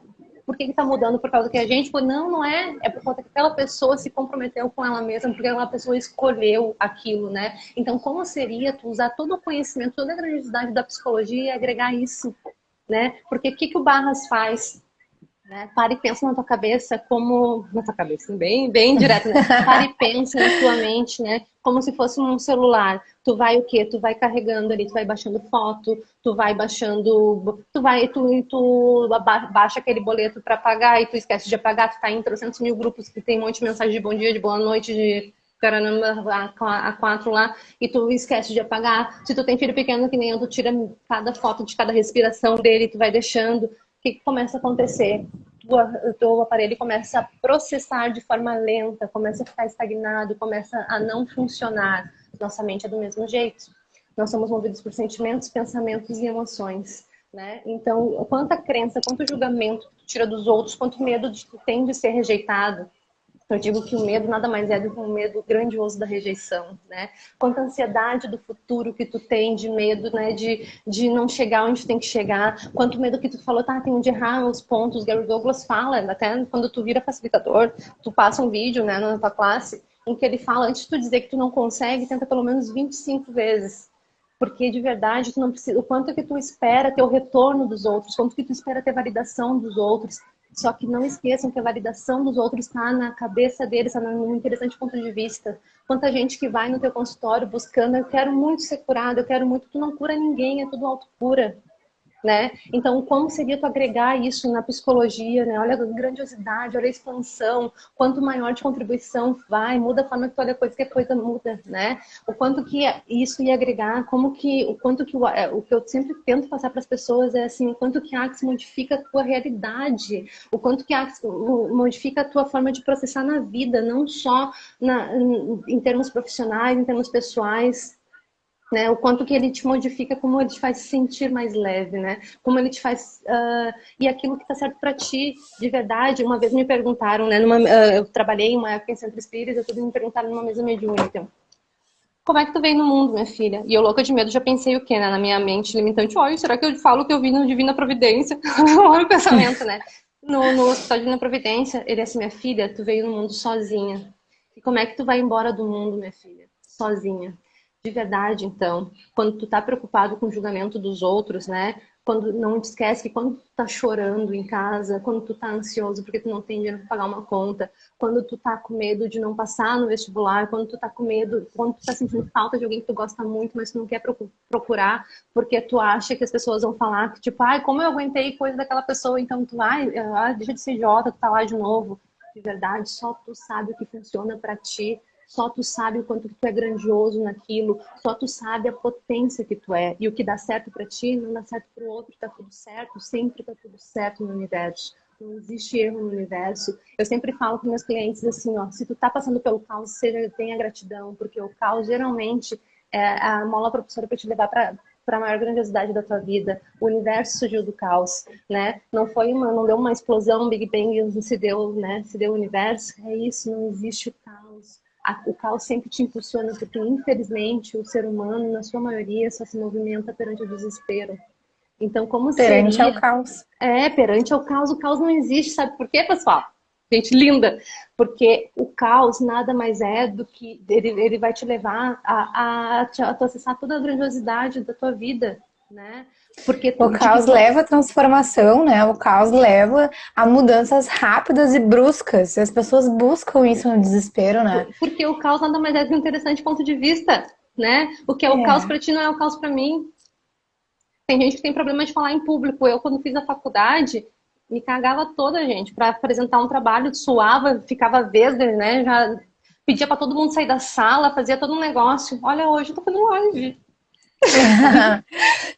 por que está mudando? Por causa que a gente, não, não é, é por causa que aquela pessoa se comprometeu com ela mesma, porque aquela pessoa escolheu aquilo, né? Então, como seria tu usar todo o conhecimento, toda a grandiosidade da psicologia e agregar isso, né? Porque o que, que o Barras faz? Né? Para e pensa na tua cabeça como... Na tua cabeça, bem, bem direto, né? Para e pensa na tua mente, né? Como se fosse um celular. Tu vai o quê? Tu vai carregando ali, tu vai baixando foto, tu vai baixando... Tu baixa aquele boleto para pagar e tu esquece de apagar, tu tá em 300 mil grupos que tem um monte de mensagem de bom dia, de boa noite, de caramba, a quatro lá, e tu esquece de apagar. Se tu tem filho pequeno que nem eu, tu tira cada foto de cada respiração dele, tu vai deixando. O que começa a acontecer? O teu aparelho começa a processar de forma lenta, começa a ficar estagnado, começa a não funcionar. Nossa mente é do mesmo jeito. Nós somos movidos por sentimentos, pensamentos e emoções, né? Então, quanta crença, quanto julgamento tu tira dos outros, quanto medo tu tem de ser rejeitado. Eu digo que o medo nada mais é do que um medo grandioso da rejeição, né? Quanta ansiedade do futuro que tu tem, de medo, né? De não chegar onde tem que chegar. Quanto medo que tu falou, tá, tem de errar os pontos. Gary Douglas fala, até quando tu vira facilitador, tu passa um vídeo, né, na tua classe, em que ele fala, antes de tu dizer que tu não consegue, tenta pelo menos 25 vezes. Porque de verdade tu não precisa, o quanto que tu espera ter o retorno dos outros, quanto que tu espera ter validação dos outros. Só que não esqueçam que a validação dos outros está na cabeça deles, está num interessante ponto de vista. Quanta gente que vai no teu consultório buscando, eu quero muito ser curado, eu quero muito, tu não cura ninguém, é tudo autocura. Né? Então, como seria tu agregar isso na psicologia, né? Olha a grandiosidade, olha a expansão, quanto maior de contribuição vai, muda a forma que tu olha a coisa, que a coisa muda, né? O quanto que isso ia agregar, o quanto que o que eu sempre tento passar para as pessoas é assim, o quanto que a Axis modifica a tua realidade, o quanto que a Axis modifica a tua forma de processar na vida, não só em termos profissionais, em termos pessoais, né? O quanto que ele te modifica, como ele te faz se sentir mais leve, né? Como ele te faz... e aquilo que tá certo para ti, de verdade. Uma vez me perguntaram, né? Eu trabalhei uma época em centro espírita, me perguntaram numa mesa mediúnica. Então, como é que tu veio no mundo, minha filha? E eu, louca de medo, já pensei o quê, né? Na minha mente limitante. Olha, será que eu falo que eu vi no Divina Providência? Olha o pensamento, né? No Hospital Divina Providência, ele é assim, minha filha, tu veio no mundo sozinha. E como é que tu vai embora do mundo, minha filha? Sozinha. De verdade, então, quando tu tá preocupado com o julgamento dos outros, né? Quando não te esquece que quando tu tá chorando em casa, quando tu tá ansioso porque tu não tem dinheiro para pagar uma conta, quando tu tá com medo de não passar no vestibular, quando tu tá com medo, quando tu tá sentindo falta de alguém que tu gosta muito, mas tu não quer procurar porque tu acha que as pessoas vão falar que tipo, ai, como eu aguentei coisa daquela pessoa, então tu vai, deixa de ser idiota, tu tá lá de novo. De verdade, só tu sabe o que funciona para ti. Só tu sabe o quanto que tu é grandioso naquilo, só tu sabe a potência que tu é. E o que dá certo para ti, não dá certo para o outro, tá tudo certo, sempre tá tudo certo no universo. Não existe erro no universo. Eu sempre falo com meus clientes assim, ó, se tu tá passando pelo caos, tenha gratidão, porque o caos geralmente é a mola propulsora para te levar para a maior grandiosidade da tua vida. O universo surgiu do caos, né? Não deu uma explosão, um Big Bang, se deu, né? Se deu o universo. É isso, não existe o caos. O caos sempre te impulsiona, porque infelizmente o ser humano, na sua maioria, só se movimenta perante o desespero. Então, como Perante ao seria? caos. Perante ao caos, o caos não existe, sabe por quê, pessoal? Gente linda! Porque o caos nada mais é do que ele vai te levar a tu acessar toda a grandiosidade da tua vida, né? Porque O caos leva à transformação, né? O caos leva a mudanças rápidas e bruscas. E as pessoas buscam isso no desespero, né? porque o caos nada mais é do que um interessante ponto de vista. né? O que é o caos para ti não é o caos para mim. Tem gente que tem problema de falar em público. Eu, quando fiz a faculdade, me cagava toda, gente, para apresentar um trabalho, suava, ficava vesga, né? Já pedia para todo mundo sair da sala, fazia todo um negócio. Olha, hoje eu tô fazendo live.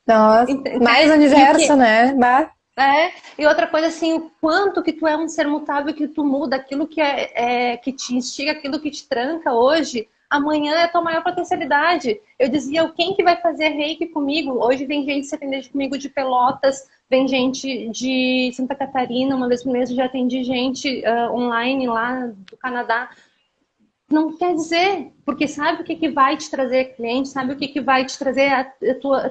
Nossa, mais universo, né? E outra coisa assim, o quanto que tu é um ser mutável, que tu muda aquilo que que te instiga, aquilo que te tranca hoje, amanhã é a tua maior potencialidade. Eu dizia, quem que vai fazer reiki comigo? Hoje vem gente se atender comigo de Pelotas, vem gente de Santa Catarina, uma vez por mês eu já atendi gente online lá do Canadá. Não quer dizer, porque sabe o que vai te trazer cliente, sabe o que vai te trazer a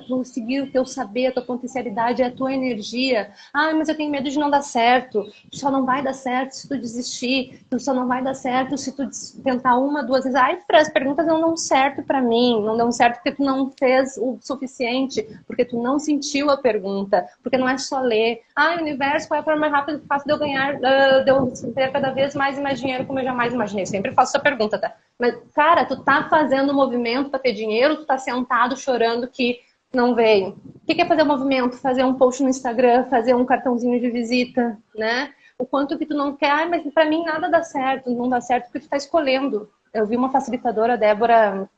tu seguir o teu saber, a tua potencialidade, a tua energia. Ah, mas eu tenho medo de não dar certo. Só não vai dar certo se tu desistir. Tu só não vai dar certo se tu tentar uma, duas vezes. Ai, as perguntas não dão certo pra mim. Não dão certo porque tu não fez o suficiente, porque tu não sentiu a pergunta, porque não é só ler. Ah, universo, qual é a forma mais rápida que faço de eu ganhar, de eu ter cada vez mais dinheiro como eu jamais imaginei? Sempre faço essa pergunta. Tá? Mas, cara, tu tá fazendo um movimento para ter dinheiro, tu tá sentado chorando que não veio. O que é fazer um movimento? Fazer um post no Instagram, fazer um cartãozinho de visita, né? O quanto que tu não quer, mas para mim nada dá certo, não dá certo porque tu tá escolhendo. Eu vi uma facilitadora, Débora,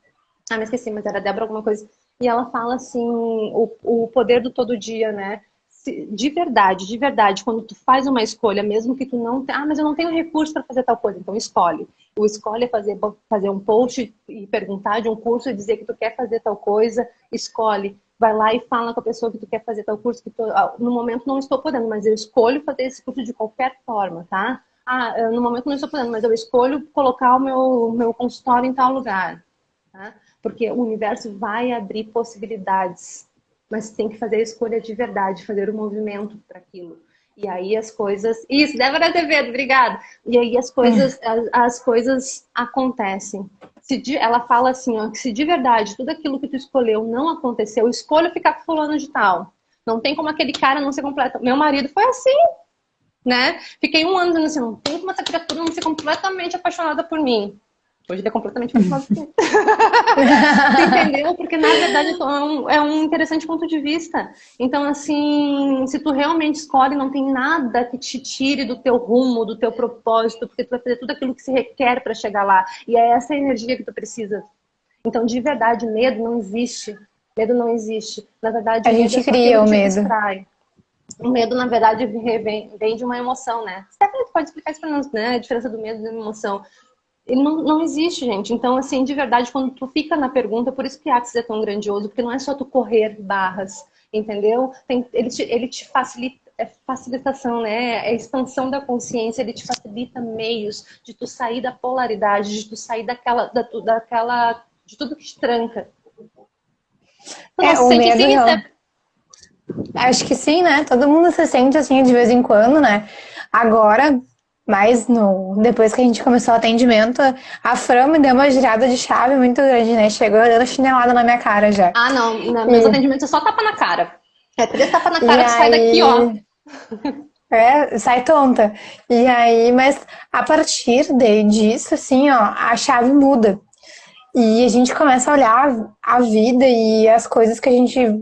me esqueci, mas era Débora alguma coisa, e ela fala assim, o poder do todo dia, né? De verdade, quando tu faz uma escolha, mesmo que tu não... mas eu não tenho recurso para fazer tal coisa, então escolhe. O escolhe é fazer um post e perguntar de um curso e dizer que tu quer fazer tal coisa, escolhe. Vai lá e fala com a pessoa que tu quer fazer tal curso, que no momento não estou podendo, mas eu escolho fazer esse curso de qualquer forma, tá? No momento não estou podendo, mas eu escolho colocar o meu consultório em tal lugar, tá? Porque o universo vai abrir possibilidades. Mas tem que fazer a escolha de verdade, fazer o movimento para aquilo. E aí as coisas... Isso, Débora Azevedo, obrigada. E aí as coisas acontecem. Ela fala assim, ó, que se de verdade tudo aquilo que tu escolheu não aconteceu, escolha ficar com fulano de tal. Não tem como aquele cara não ser completo. Meu marido foi assim, né? Fiquei 1 ano dizendo assim, não tem como essa criatura não ser completamente apaixonada por mim. Hoje ele é completamente apaixonado por mim. Entendeu? Porque, na verdade, é um interessante ponto de vista. Então, assim, se tu realmente escolhe, não tem nada que te tire do teu rumo, do teu propósito, porque tu vai fazer tudo aquilo que se requer para chegar lá. E é essa energia que tu precisa. Então, de verdade, medo não existe. Medo não existe. Na verdade, a gente cria o medo. Distrai. O medo, na verdade, vem de uma emoção, né? Você pode explicar isso para nós, né? A diferença do medo e da emoção. Ele não existe, gente. Então, assim, de verdade, quando tu fica na pergunta, por isso que Axis é tão grandioso, porque não é só tu correr barras, entendeu? Ele te facilita, é facilitação, né? É expansão da consciência, ele te facilita meios de tu sair da polaridade, de tu sair de tudo que te tranca. O medo acho que sim, né? Todo mundo se sente assim de vez em quando, né? Agora... Mas depois que a gente começou o atendimento, a Fran me deu uma girada de chave muito grande, né? Chegou dando chinelada na minha cara já. Não. Meus atendimentos é só tapa na cara. 3 tapas na cara, tu sai daqui, ó. Sai tonta. E aí, mas a partir disso, assim, ó, a chave muda. E a gente começa a olhar a vida e as coisas que a gente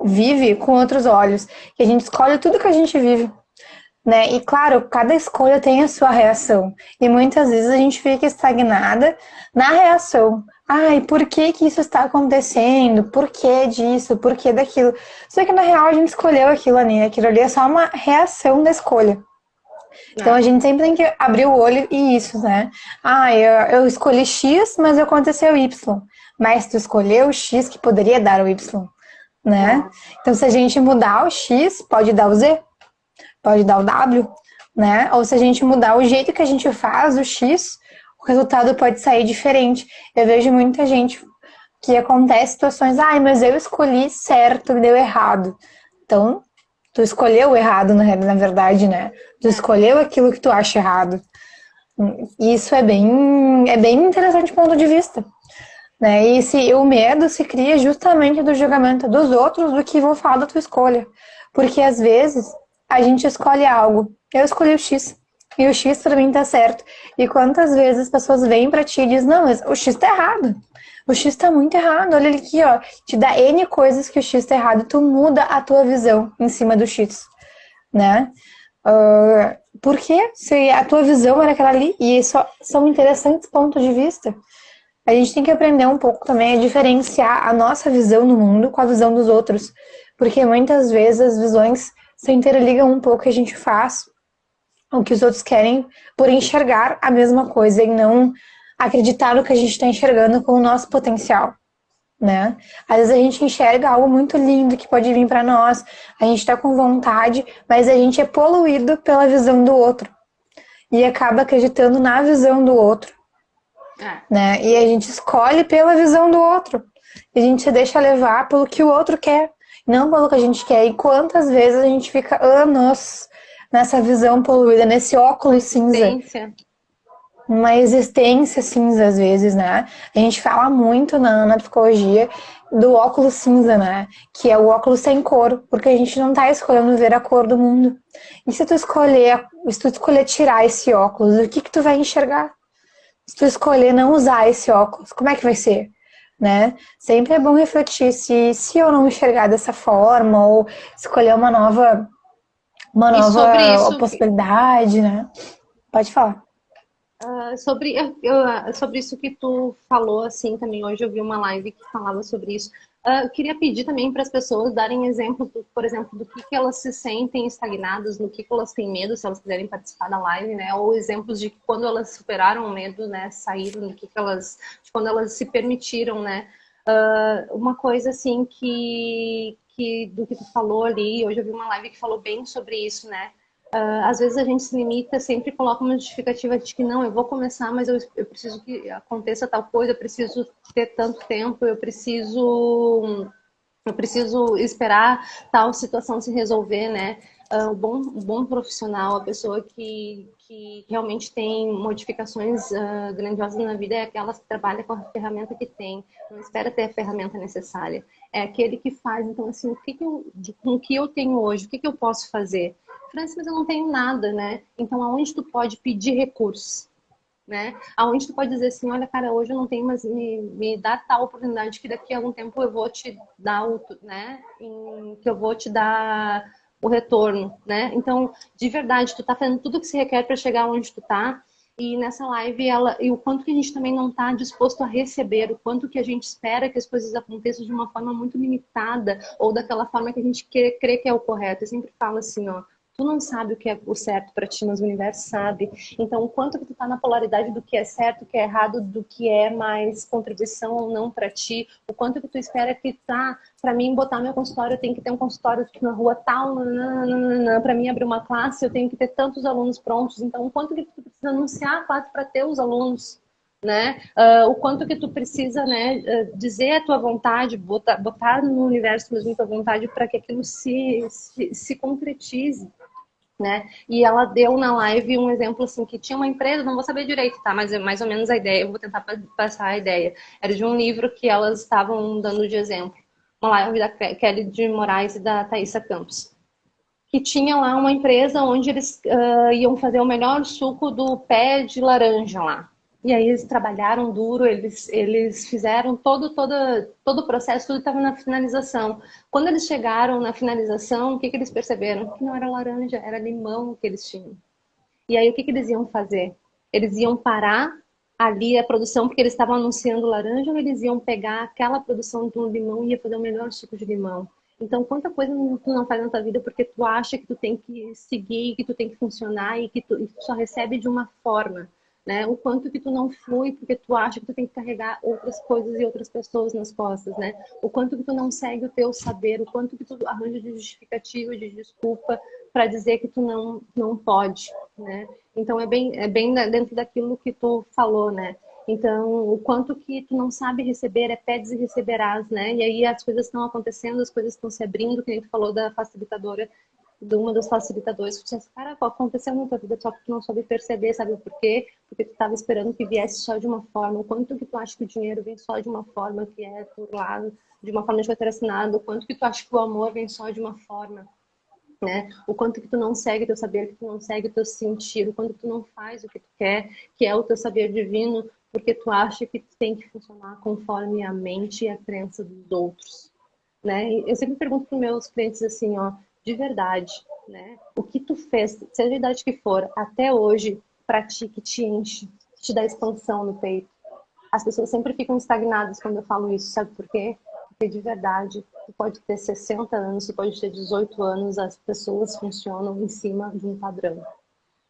vive com outros olhos. E a gente escolhe tudo que a gente vive. Né? E claro, cada escolha tem a sua reação. E muitas vezes a gente fica estagnada na reação. Ai, por que isso está acontecendo? Por que disso? Por que daquilo? Só que na real a gente escolheu aquilo ali. Aquilo ali é só uma reação da escolha. Então a gente sempre tem que abrir o olho e isso, né? Eu escolhi X, mas aconteceu Y. Mas tu escolheu o X que poderia dar o Y, né? Então se a gente mudar o X, pode dar o Z. Pode dar o W, né? Ou se a gente mudar o jeito que a gente faz o X, o resultado pode sair diferente. Eu vejo muita gente que acontece situações, mas eu escolhi certo e deu errado. Então, tu escolheu o errado na verdade, né? Tu escolheu aquilo que tu acha errado. E isso é bem interessante ponto de vista. Né? E o medo se cria justamente do julgamento dos outros do que vão falar da tua escolha. Porque às vezes a gente escolhe algo. Eu escolhi o X. E o X pra mim tá certo. E quantas vezes as pessoas vêm pra ti e dizem, não, mas o X tá errado. O X tá muito errado. Olha ele aqui, ó. Te dá N coisas que o X tá errado. Tu muda a tua visão em cima do X, né? Por quê? Se a tua visão era aquela ali, e só são interessantes pontos de vista. A gente tem que aprender um pouco também a diferenciar a nossa visão no mundo com a visão dos outros. Porque muitas vezes as visões se interligam um pouco que a gente faz, o que os outros querem, por enxergar a mesma coisa e não acreditar no que a gente está enxergando com o nosso potencial, né? Às vezes a gente enxerga algo muito lindo que pode vir para nós, a gente está com vontade, mas a gente é poluído pela visão do outro e acaba acreditando na visão do outro, né? E a gente escolhe pela visão do outro. E a gente se deixa levar pelo que o outro quer, não pelo que a gente quer. E quantas vezes a gente fica anos nessa visão poluída, nesse óculos cinza. Uma existência cinza, às vezes, né? A gente fala muito na psicologia do óculos cinza, né? Que é o óculos sem cor, porque a gente não tá escolhendo ver a cor do mundo. E se tu escolher tirar esse óculos, o que que tu vai enxergar? Se tu escolher não usar esse óculos, como é que vai ser? Né? Sempre é bom refletir se eu não enxergar dessa forma ou escolher uma E sobre nova isso, possibilidade, né? Pode falar. sobre isso que tu falou, assim, também hoje eu vi uma live que falava sobre isso. Eu queria pedir também para as pessoas darem exemplo, por exemplo, do que elas se sentem estagnadas, no que elas têm medo, se elas quiserem participar da live, né? Ou exemplos de que quando elas superaram o medo, né? Saíram do que elas, de quando elas se permitiram, né? Uma coisa assim que do que tu falou ali, hoje eu vi uma live que falou bem sobre isso, né? Às vezes a gente se limita, sempre coloca uma justificativa de que não, eu vou começar, mas eu preciso que aconteça tal coisa, eu preciso ter tanto tempo, eu preciso esperar tal situação se resolver, né? Um bom profissional, a pessoa que realmente tem modificações grandiosas na vida é aquela que trabalha com a ferramenta que tem, não espera ter a ferramenta necessária. É aquele que faz, então, assim, com o que eu tenho hoje, o que eu posso fazer? Francis, mas eu não tenho nada, né? Então, aonde tu pode pedir recursos? Né? Aonde tu pode dizer assim, olha, cara, hoje eu não tenho, mas me dá tal oportunidade que daqui a algum tempo eu vou te dar né? Que eu vou te dar o retorno, né? Então, de verdade, tu tá fazendo tudo o que se requer para chegar onde tu tá. E nessa live, e o quanto que a gente também não está disposto a receber, o quanto que a gente espera que as coisas aconteçam de uma forma muito limitada, ou daquela forma que a gente crê que é o correto. Eu sempre falo assim, ó, tu não sabe o que é o certo para ti, mas o universo sabe. Então, o quanto que tu tá na polaridade do que é certo, o que é errado, do que é mais contribuição ou não para ti, o quanto que tu espera que tá, para mim botar meu consultório, eu tenho que ter um consultório na rua tal, para mim abrir uma classe, eu tenho que ter tantos alunos prontos. Então, o quanto que tu precisa anunciar a classe para ter os alunos, né? O quanto que tu precisa, né, dizer a tua vontade, botar no universo mesmo a tua vontade para que aquilo se concretize, né? E ela deu na live um exemplo assim que tinha uma empresa, não vou saber direito, tá? Mas é mais ou menos a ideia, eu vou tentar passar a ideia. Era de um livro que elas estavam dando de exemplo. Uma live da Kelly de Moraes e da Thaisa Campos. Que tinha lá uma empresa onde eles iam fazer o melhor suco do pé de laranja lá. E aí eles trabalharam duro, eles fizeram todo o processo, tudo estava na finalização. Quando eles chegaram na finalização, o que eles perceberam? Que não era laranja, era limão que eles tinham. E aí o que eles iam fazer? Eles iam parar ali a produção porque eles estavam anunciando laranja ou eles iam pegar aquela produção do limão e ia fazer o melhor suco de limão? Então, quanta coisa tu não faz na tua vida porque tu acha que tu tem que seguir, que tu tem que funcionar e que tu só recebe de uma forma, né? O quanto que tu não flui porque tu acha que tu tem que carregar outras coisas e outras pessoas nas costas, né? O quanto que tu não segue o teu saber, o quanto que tu arranja de justificativa, de desculpa para dizer que tu não pode, né? Então é bem dentro daquilo que tu falou, né? Então, o quanto que tu não sabe receber é pedes e receberás, né? E aí as coisas estão acontecendo, as coisas estão se abrindo, que nem tu falou da facilitadora, de uma das facilitadoras, que disse, cara, aconteceu na tua vida, só que tu não soube perceber, sabe por quê? Porque tu estava esperando que viesse só de uma forma. O quanto que tu acha que o dinheiro vem só de uma forma, que é por lado, de uma forma de patrocinado, o quanto que tu acha que o amor vem só de uma forma, né? O quanto que tu não segue teu saber, que tu não segue o teu sentir, o quanto que tu não faz o que tu quer, que é o teu saber divino, porque tu acha que tu tem que funcionar conforme a mente e a crença dos outros, né? E eu sempre pergunto para os meus clientes assim, ó, de verdade, né? O que tu fez, seja a idade que for, até hoje, para ti, que te enche, que te dá expansão no peito. As pessoas sempre ficam estagnadas quando eu falo isso, sabe por quê? Porque de verdade, tu pode ter 60 anos, tu pode ter 18 anos, as pessoas funcionam em cima de um padrão.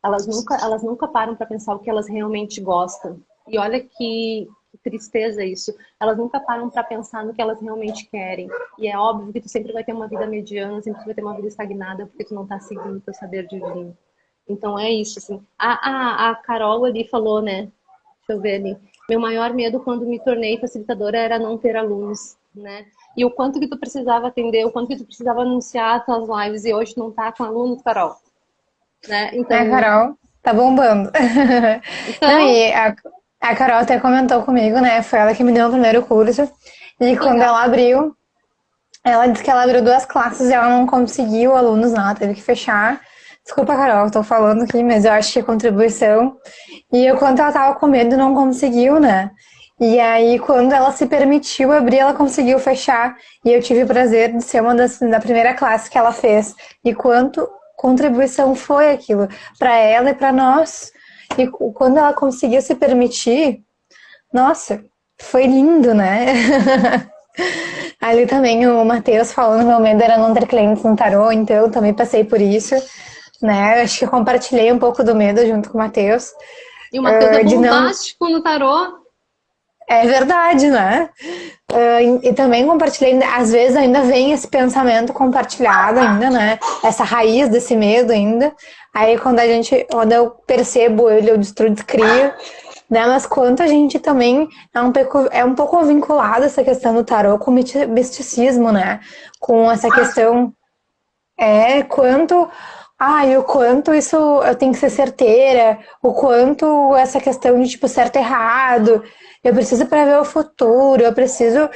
Elas nunca param para pensar o que elas realmente gostam. E olha que tristeza isso. Elas nunca param para pensar no que elas realmente querem. E é óbvio que tu sempre vai ter uma vida mediana, sempre vai ter uma vida estagnada, porque tu não tá seguindo o teu saber divino. Então é isso, assim. A Carol ali falou, né? Deixa eu ver ali. Meu maior medo quando me tornei facilitadora era não ter alunos, né? E o quanto que tu precisava atender, o quanto que tu precisava anunciar as tuas lives e hoje não tá com alunos, Carol, né? A Então, Carol tá bombando. Não, então, e a Carol até comentou comigo, né? Foi ela que me deu o primeiro curso. E que quando legal. ela abriu, ela disse que ela abriu duas classes e ela não conseguiu alunos, não. Ela teve que fechar. Desculpa, Carol, tô falando aqui, mas eu acho que é contribuição. E o quanto ela tava com medo, não conseguiu, né? E aí, quando ela se permitiu abrir, ela conseguiu fechar. E eu tive o prazer de ser uma da primeira classe que ela fez. E quanto contribuição foi aquilo para ela e para nós. E quando ela conseguiu se permitir, nossa, foi lindo, né? Ali também o Matheus falando meu medo era não ter clientes no tarô, então eu também passei por isso, né? Acho que eu compartilhei um pouco do medo junto com o Matheus, E o Matheus é de não. bombástico no tarô. É verdade, né? E também compartilhei, às vezes ainda vem esse pensamento compartilhado ainda, né? Essa raiz desse medo ainda. Aí quando eu percebo ele, eu destruo, descrio, né? Mas quanto a gente também é um pouco vinculado essa questão do tarô com o misticismo, né? Com essa questão quanto. E o quanto isso eu tenho que ser certeira, o quanto essa questão de tipo certo e errado, eu preciso prever o futuro, eu preciso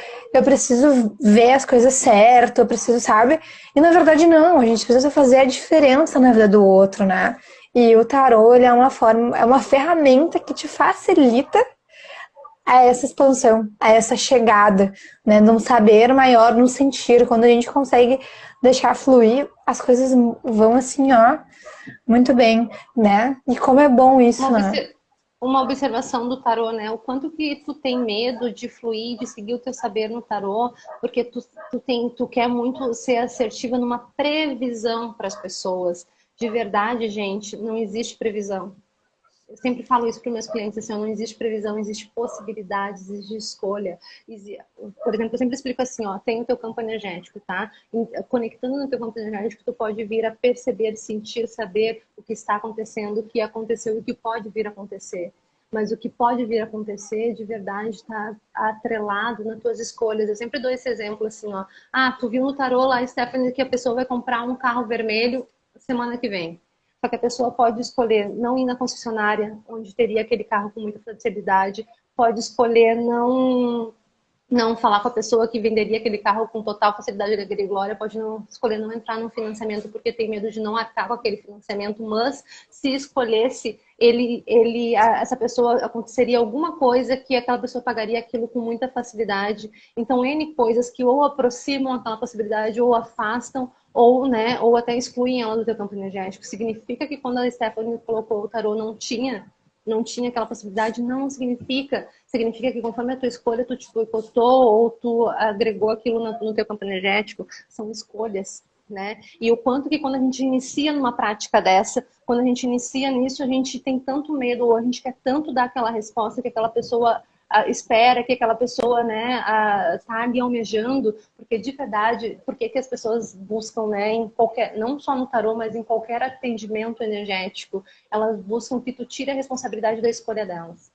ver as coisas certo, eu preciso, sabe? E na verdade não, a gente precisa fazer a diferença na vida do outro, né? E o tarô, ele é uma ferramenta que te facilita a essa expansão, a essa chegada, né? Num saber maior, num sentir. Quando a gente consegue deixar fluir, as coisas vão assim, ó, muito bem, né? E como é bom Uma, isso, né? obser- uma observação do tarô, né? O quanto que tu tem medo de fluir, de seguir o teu saber no tarô, porque tu quer muito ser assertiva numa previsão para as pessoas. De verdade, gente, não existe previsão. Eu sempre falo isso para os meus clientes, assim, não existe previsão, existe possibilidade, existe escolha. Por exemplo, eu sempre explico assim, ó, tem o teu campo energético, tá? Conectando no teu campo energético, tu pode vir a perceber, sentir, saber o que está acontecendo, o que aconteceu e o que pode vir a acontecer. Mas o que pode vir a acontecer, de verdade, está atrelado nas tuas escolhas. Eu sempre dou esse exemplo assim, ó. Tu viu no tarô lá, Stephanie, que a pessoa vai comprar um carro vermelho semana que vem. Só que a pessoa pode escolher não ir na concessionária, onde teria aquele carro com muita facilidade, pode escolher não falar com a pessoa que venderia aquele carro com total facilidade, alegria e glória, pode não escolher não entrar no financiamento porque tem medo de não arcar com aquele financiamento, mas se escolhesse, essa pessoa aconteceria alguma coisa que aquela pessoa pagaria aquilo com muita facilidade. Então, N coisas que ou aproximam aquela possibilidade ou afastam ou, né, ou até excluem ela do teu campo energético. Significa que quando a Stephanie colocou o tarô não tinha aquela possibilidade, não significa. Significa que conforme a tua escolha, tu te boicotou ou tu agregou aquilo no teu campo energético. São escolhas, né? E o quanto que quando a gente inicia numa prática dessa, quando a gente inicia nisso, a gente tem tanto medo, ou a gente quer tanto dar aquela resposta que aquela pessoa espera, que aquela pessoa, né, tá ali almejando, porque de verdade, porque que as pessoas buscam, né, em qualquer, não só no tarô, mas em qualquer atendimento energético, elas buscam que tu tire a responsabilidade da escolha delas.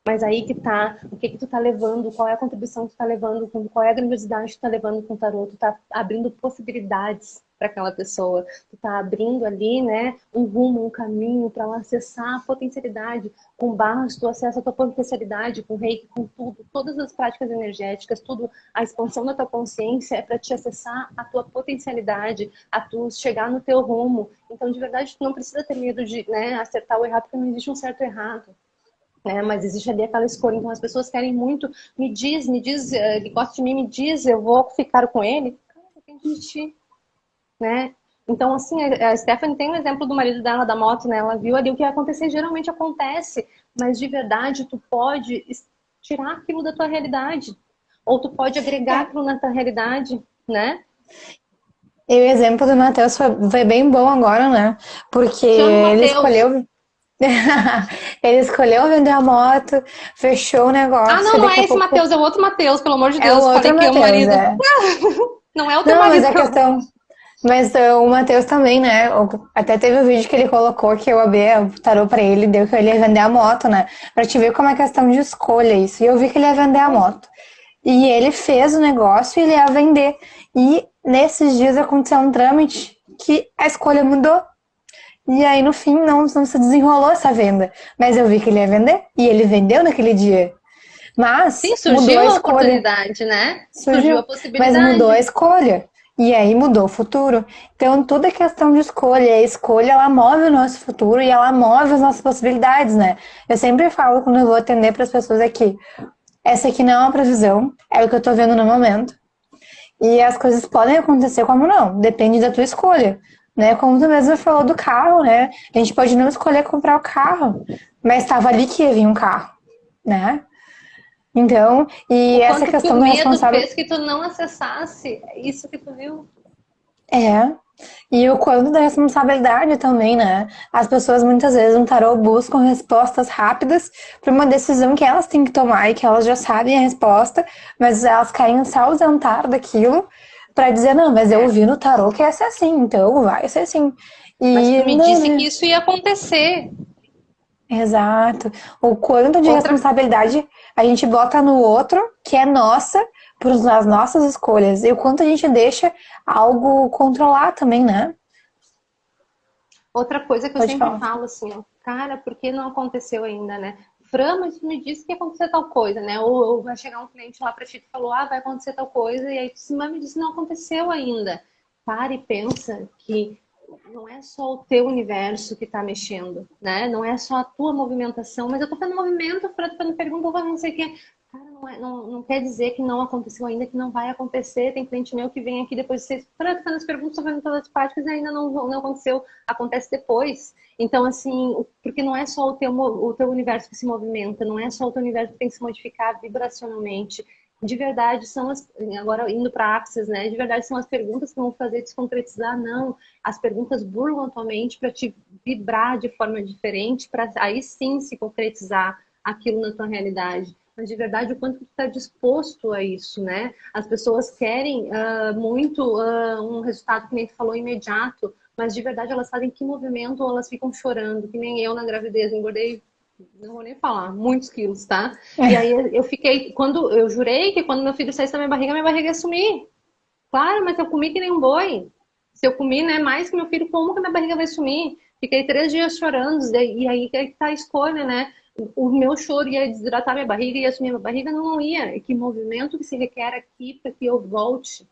Mas aí que tá, o que tu tá levando, qual é a contribuição que tu tá levando, qual é a grandiosidade que tu tá levando com o tarô, tu tá abrindo possibilidades para aquela pessoa, tu tá abrindo ali, né, um rumo, um caminho para ela acessar a potencialidade. Com barras, tu acessa a tua potencialidade, com reiki, com tudo, todas as práticas energéticas, tudo, a expansão da tua consciência é para te acessar a tua potencialidade, a tu chegar no teu rumo. Então, de verdade, tu não precisa ter medo de, né, acertar ou errar, porque não existe um certo e errado. né? Mas existe ali aquela escolha. Então as pessoas querem muito, me diz, que gosta de mim, me diz, eu vou ficar com ele. Cara, depende de ti, né? Então, assim, a Stephanie tem um exemplo do marido dela, da moto, né? Ela viu ali o que ia acontecer, geralmente acontece, mas de verdade tu pode tirar aquilo da tua realidade, ou tu pode agregar É, aquilo na tua realidade, né? e o exemplo do Matheus foi bem bom agora, né? Porque Chama o ele Matheus. escolheu. Ele escolheu vender a moto, fechou o Ah, negócio não, e não daqui é a esse pouco Matheus, é o outro Matheus, pelo amor de é o Deus. outro Falei que é o Matheus, marido. é. Não é o teu Não, mas marido, a questão. provavelmente. Mas o Matheus também, né? Até teve um vídeo que ele colocou que eu abri o tarô pra ele, deu que ele ia vender a moto, né? Pra te ver como é questão de escolha isso. E eu vi que ele ia vender a moto. E ele fez o negócio e ele ia vender. E nesses dias aconteceu um trâmite que a escolha mudou. E aí, no fim, não se desenrolou essa venda. Mas eu vi que ele ia vender. E ele vendeu naquele dia. Mas Sim, mudou a surgiu a escolha. oportunidade, né? Surgiu a Surgiu. Mas mudou a possibilidade. escolha. E aí mudou o futuro. Então, tudo é questão de escolha. A escolha, ela move o nosso futuro e ela move as nossas possibilidades, né? Eu sempre falo quando eu vou atender para as pessoas aqui. Essa aqui não é uma previsão. É o que eu tô vendo no momento. E as coisas podem acontecer como não, depende da tua escolha, né? Como tu mesmo falou do carro, né? A gente pode não escolher comprar o carro, mas estava ali que ia vir um carro, né? Então, e O essa quanto que o questão do medo responsável fez que tu não acessasse isso que tu viu. é. E o quanto da responsabilidade também, né? As pessoas muitas vezes no tarô buscam respostas rápidas para uma decisão que elas têm que tomar e que elas já sabem a resposta, mas elas querem se ausentar daquilo para dizer, não, mas eu É. vi no tarô que ia ser assim, então vai ser assim. Mas E tu me não, disse que né? isso ia acontecer. Exato. O quanto de Outra, responsabilidade a gente bota no outro, que é nossa, por as nossas escolhas. E o quanto a gente deixa algo controlar também, né? outra coisa que eu Pode sempre falar. falo assim, ó, cara, por que não aconteceu ainda, né? Fran, mas tu me disse que ia acontecer tal coisa, né? Ou vai chegar um cliente lá pra ti que falou, vai acontecer tal coisa, e aí tu disse, mas me disse, não aconteceu ainda. Para e pensa que não é só o teu universo que tá mexendo, né? Não é só a tua movimentação, mas eu tô fazendo movimento, Fran, tô fazendo pergunta, eu não sei o que. Cara, não quer dizer que não aconteceu ainda, que não vai acontecer. Tem cliente meu que vem aqui depois de vocês, Fran, tô fazendo as perguntas, tô fazendo todas as práticas e ainda não aconteceu, acontece depois. Então, assim, porque não é só o teu universo que se movimenta, não é só o teu universo que tem que se modificar vibracionalmente. De verdade, são as. Agora, indo para Axis, né? De verdade, são as perguntas que vão fazer desconcretizar, não. As perguntas burlam a tua mente para te vibrar de forma diferente, para aí sim se concretizar aquilo na tua realidade. Mas de verdade, o quanto tu está disposto a isso, né? As pessoas querem muito um resultado, que nem tu falou, imediato, mas de verdade elas fazem que movimento ou elas ficam chorando, que nem eu na gravidez, engordei, não vou nem falar, muitos quilos, tá? E aí eu fiquei, quando eu jurei que quando meu filho saísse da minha barriga ia sumir. Claro, mas eu comi que nem um boi. Se eu comi, né, mais que meu filho, como que minha barriga vai sumir? Fiquei 3 dias chorando, e aí que tá a escolha, né? O meu choro ia desidratar minha barriga, ia sumir minha barriga, não ia. E que movimento que se requer aqui para que eu volte,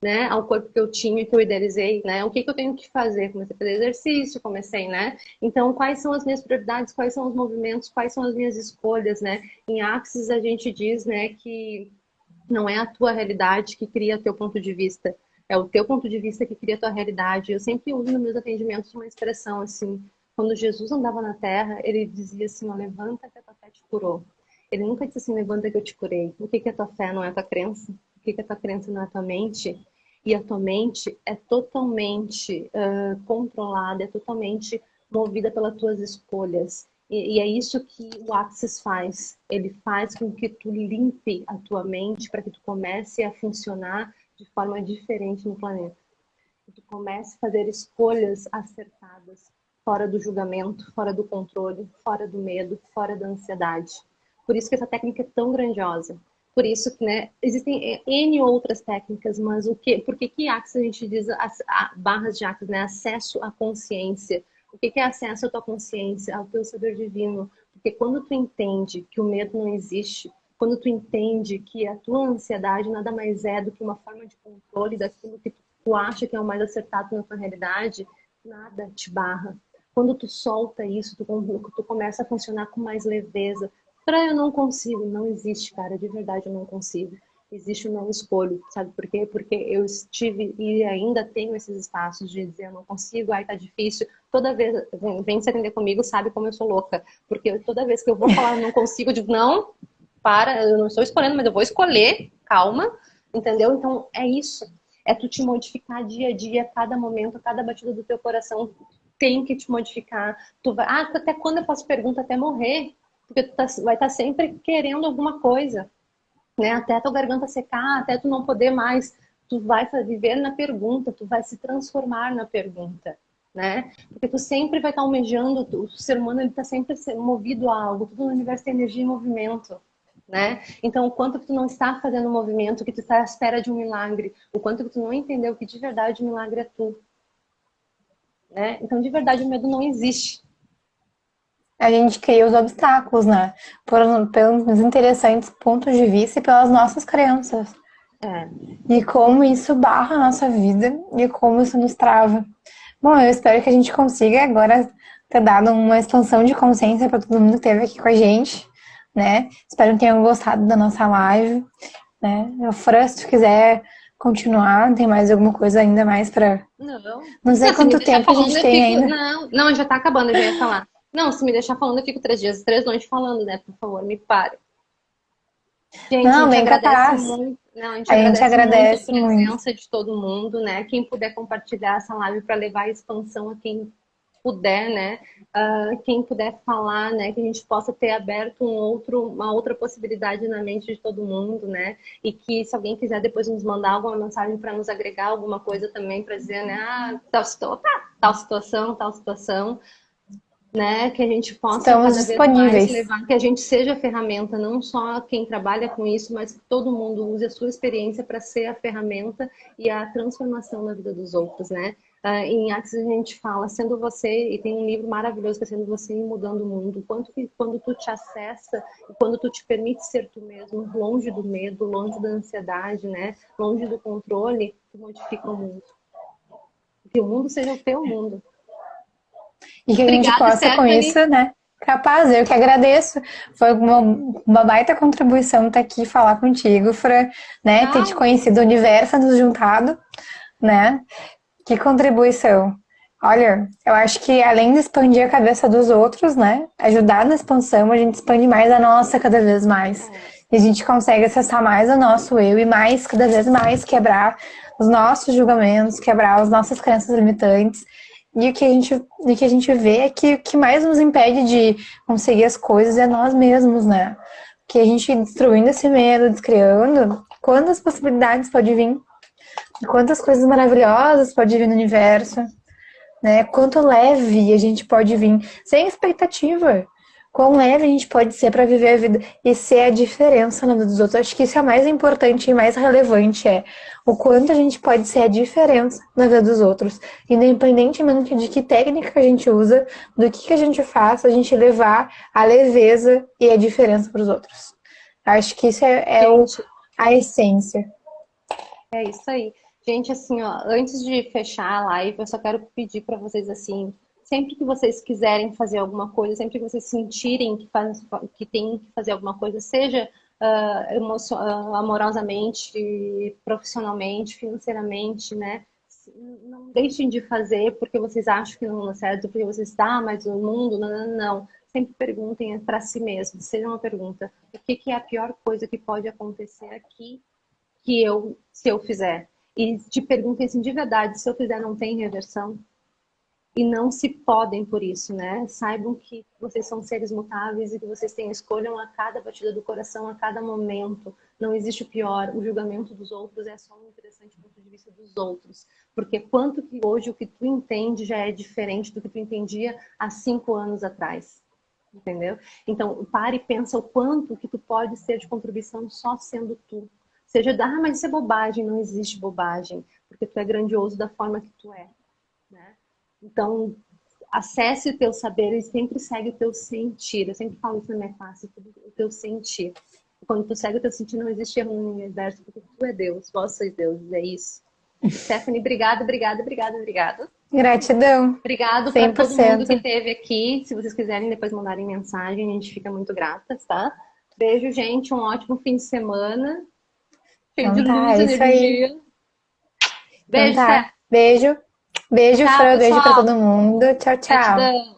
né, ao corpo que eu tinha, que eu idealizei, né? O que que eu tenho que fazer? Comecei a fazer exercício, comecei, né? Então, quais são as minhas prioridades? Quais são os movimentos? Quais são as minhas escolhas, né? Em Axis a gente diz, né, que não é a tua realidade que cria teu ponto de vista, é o teu ponto de vista que cria a tua realidade. Eu sempre uso nos meus atendimentos uma expressão assim, quando Jesus andava na terra, ele dizia assim, ó, levanta que a tua fé te curou. Ele nunca disse assim, levanta que eu te curei. O que que é tua fé? Não é a tua crença? O que que é tua crença? Não é a tua mente? E a tua mente é totalmente controlada, é totalmente movida pelas tuas escolhas. E é isso que o Axis faz. Ele faz com que tu limpe a tua mente para que tu comece a funcionar de forma diferente no planeta. Que tu comece a fazer escolhas acertadas, fora do julgamento, fora do controle, fora do medo, fora da ansiedade. Por isso que essa técnica é tão grandiosa. Por isso que, né, existem N outras técnicas, mas por que Axis a gente diz barras de Axis, né? Acesso à consciência. O que é acesso à tua consciência, ao teu saber divino? Porque quando tu entende que o medo não existe, quando tu entende que a tua ansiedade nada mais é do que uma forma de controle daquilo que tu acha que é o mais acertado na tua realidade, nada te barra. Quando tu solta isso, tu começa a funcionar com mais leveza. Eu não consigo, não existe, cara, de verdade eu não consigo. Existe o não escolho, sabe por quê? Porque eu estive e ainda tenho esses espaços de dizer eu não consigo, ai tá difícil. Toda vez, vem se atender comigo, sabe como eu sou louca. Porque toda vez que eu vou falar não consigo, eu digo, não, para, eu não estou escolhendo, mas eu vou escolher, calma, entendeu? Então é isso. É tu te modificar dia a dia, cada momento, cada batida do teu coração tem que te modificar. Tu vai, até quando eu faço pergunta até morrer? Porque tu vai estar sempre querendo alguma coisa, né? Até a tua garganta secar, até tu não poder mais, tu vai viver na pergunta, tu vai se transformar na pergunta, né? Porque tu sempre vai estar almejando, o ser humano ele está sempre movido a algo, tudo no universo tem energia e movimento, né? Então, o quanto que tu não está fazendo movimento, que tu está à espera de um milagre, o quanto que tu não entendeu que de verdade o milagre é tu, né? Então, de verdade, o medo não existe. A gente cria os obstáculos, né? Pelos interessantes pontos de vista e pelas nossas crenças. É. E como isso barra a nossa vida e como isso nos trava. Bom, eu espero que a gente consiga agora ter dado uma expansão de consciência para todo mundo que esteve aqui com a gente, né? Espero que tenham gostado da nossa live, né? Fran, se tu quiser continuar, tem mais alguma coisa ainda mais para... Não sei Se me quanto deixar tempo a falando, gente eu tem fico. ainda. Não, já tá acabando, eu já ia falar. Não, se me deixar falando, eu fico 3 dias, 3 noites falando, né? Por favor, me pare. Gente, a Não, gente bem agradece capaz. muito. Não, a gente A gente agradece muito a agradece muito. presença de todo mundo, né? Quem puder compartilhar essa live para levar a expansão a quem puder, né? Quem puder falar, né? Que a gente possa ter aberto uma outra possibilidade na mente de todo mundo, né? E que se alguém quiser depois nos mandar alguma mensagem para nos agregar alguma coisa também para dizer, né? Tal situação, tal situação, né? Que a gente possa Estamos cada vez mais disponíveis. levar, que a gente seja ferramenta, não só quem trabalha com isso, mas que todo mundo use a sua experiência para ser a ferramenta e a transformação na vida dos outros, né? Em Axis a gente fala, sendo você, e tem um livro maravilhoso que é Sendo Você e Mudando o Mundo, quanto que quando tu te acessa e quando tu te permite ser tu mesmo, longe do medo, longe da ansiedade, né? Longe do controle, tu modifica o mundo. Que o mundo seja o teu mundo. E que a gente Obrigada, possa com Stephanie. isso, né? Capaz, eu que agradeço. Foi uma baita contribuição estar aqui e falar contigo, Fran, né? Ter te conhecido, o universo nos juntado, né? Que contribuição. Olha, eu acho que além de expandir a cabeça dos outros, né? Ajudar na expansão, a gente expande mais a nossa cada vez mais. E a gente consegue acessar mais o nosso eu e mais, cada vez mais, quebrar os nossos julgamentos, quebrar as nossas crenças limitantes. E o que a gente vê é que o que mais nos impede de conseguir as coisas é nós mesmos, né? Que a gente destruindo esse medo, descriando, quantas possibilidades pode vir? Quantas coisas maravilhosas pode vir no universo, né? Quanto leve a gente pode vir, sem expectativa. Quão leve a gente pode ser para viver a vida e ser a diferença na vida dos outros. Acho que isso é mais importante e mais relevante, é o quanto a gente pode ser a diferença na vida dos outros. Independentemente de que técnica a gente usa, do que a gente faz, a gente levar a leveza e a diferença para os outros. Acho que isso a essência. É isso aí. Gente, assim, ó, antes de fechar a live, eu só quero pedir para vocês, assim, sempre que vocês quiserem fazer alguma coisa, sempre que vocês sentirem que tem que fazer alguma coisa, seja amorosamente, profissionalmente, financeiramente, né? Não deixem de fazer porque vocês acham que não dá certo, porque vocês mas o mundo, não, não, não. Sempre perguntem para si mesmos, seja uma pergunta, o que é a pior coisa que pode acontecer aqui se eu fizer. E te perguntem assim, de verdade, se eu fizer não tem reversão? E não se podem por isso, né? Saibam que vocês são seres mutáveis e que vocês têm escolham a cada batida do coração, a cada momento. Não existe o pior. O julgamento dos outros é só um interessante ponto de vista dos outros. Porque quanto que hoje o que tu entende já é diferente do que tu entendia há 5 anos atrás. Entendeu? Então, pare e pensa o quanto que tu pode ser de contribuição só sendo tu. Seja, mas isso é bobagem, não existe bobagem, porque tu é grandioso da forma que tu é, né? Então, acesse o teu saber e sempre segue o teu sentir. Eu sempre falo isso na minha classe, o teu sentir. Quando tu segue o teu sentir, não existe erro no universo, porque tu é Deus, vós sois Deus, é isso. Stephanie, obrigada, obrigada, obrigada, obrigada. Gratidão. Obrigado para todo mundo que 100%. esteve aqui. Se vocês quiserem depois mandarem mensagem, a gente fica muito gratas, tá? Beijo, gente. Um ótimo fim de semana. Cheio de Então tá, luz, é isso aí. energia. Então Beijo, tá. Steph. Beijo. Beijo, Tchau, Fran. Beijo pra pessoal. todo mundo. Tchau, tchau. Gratidão.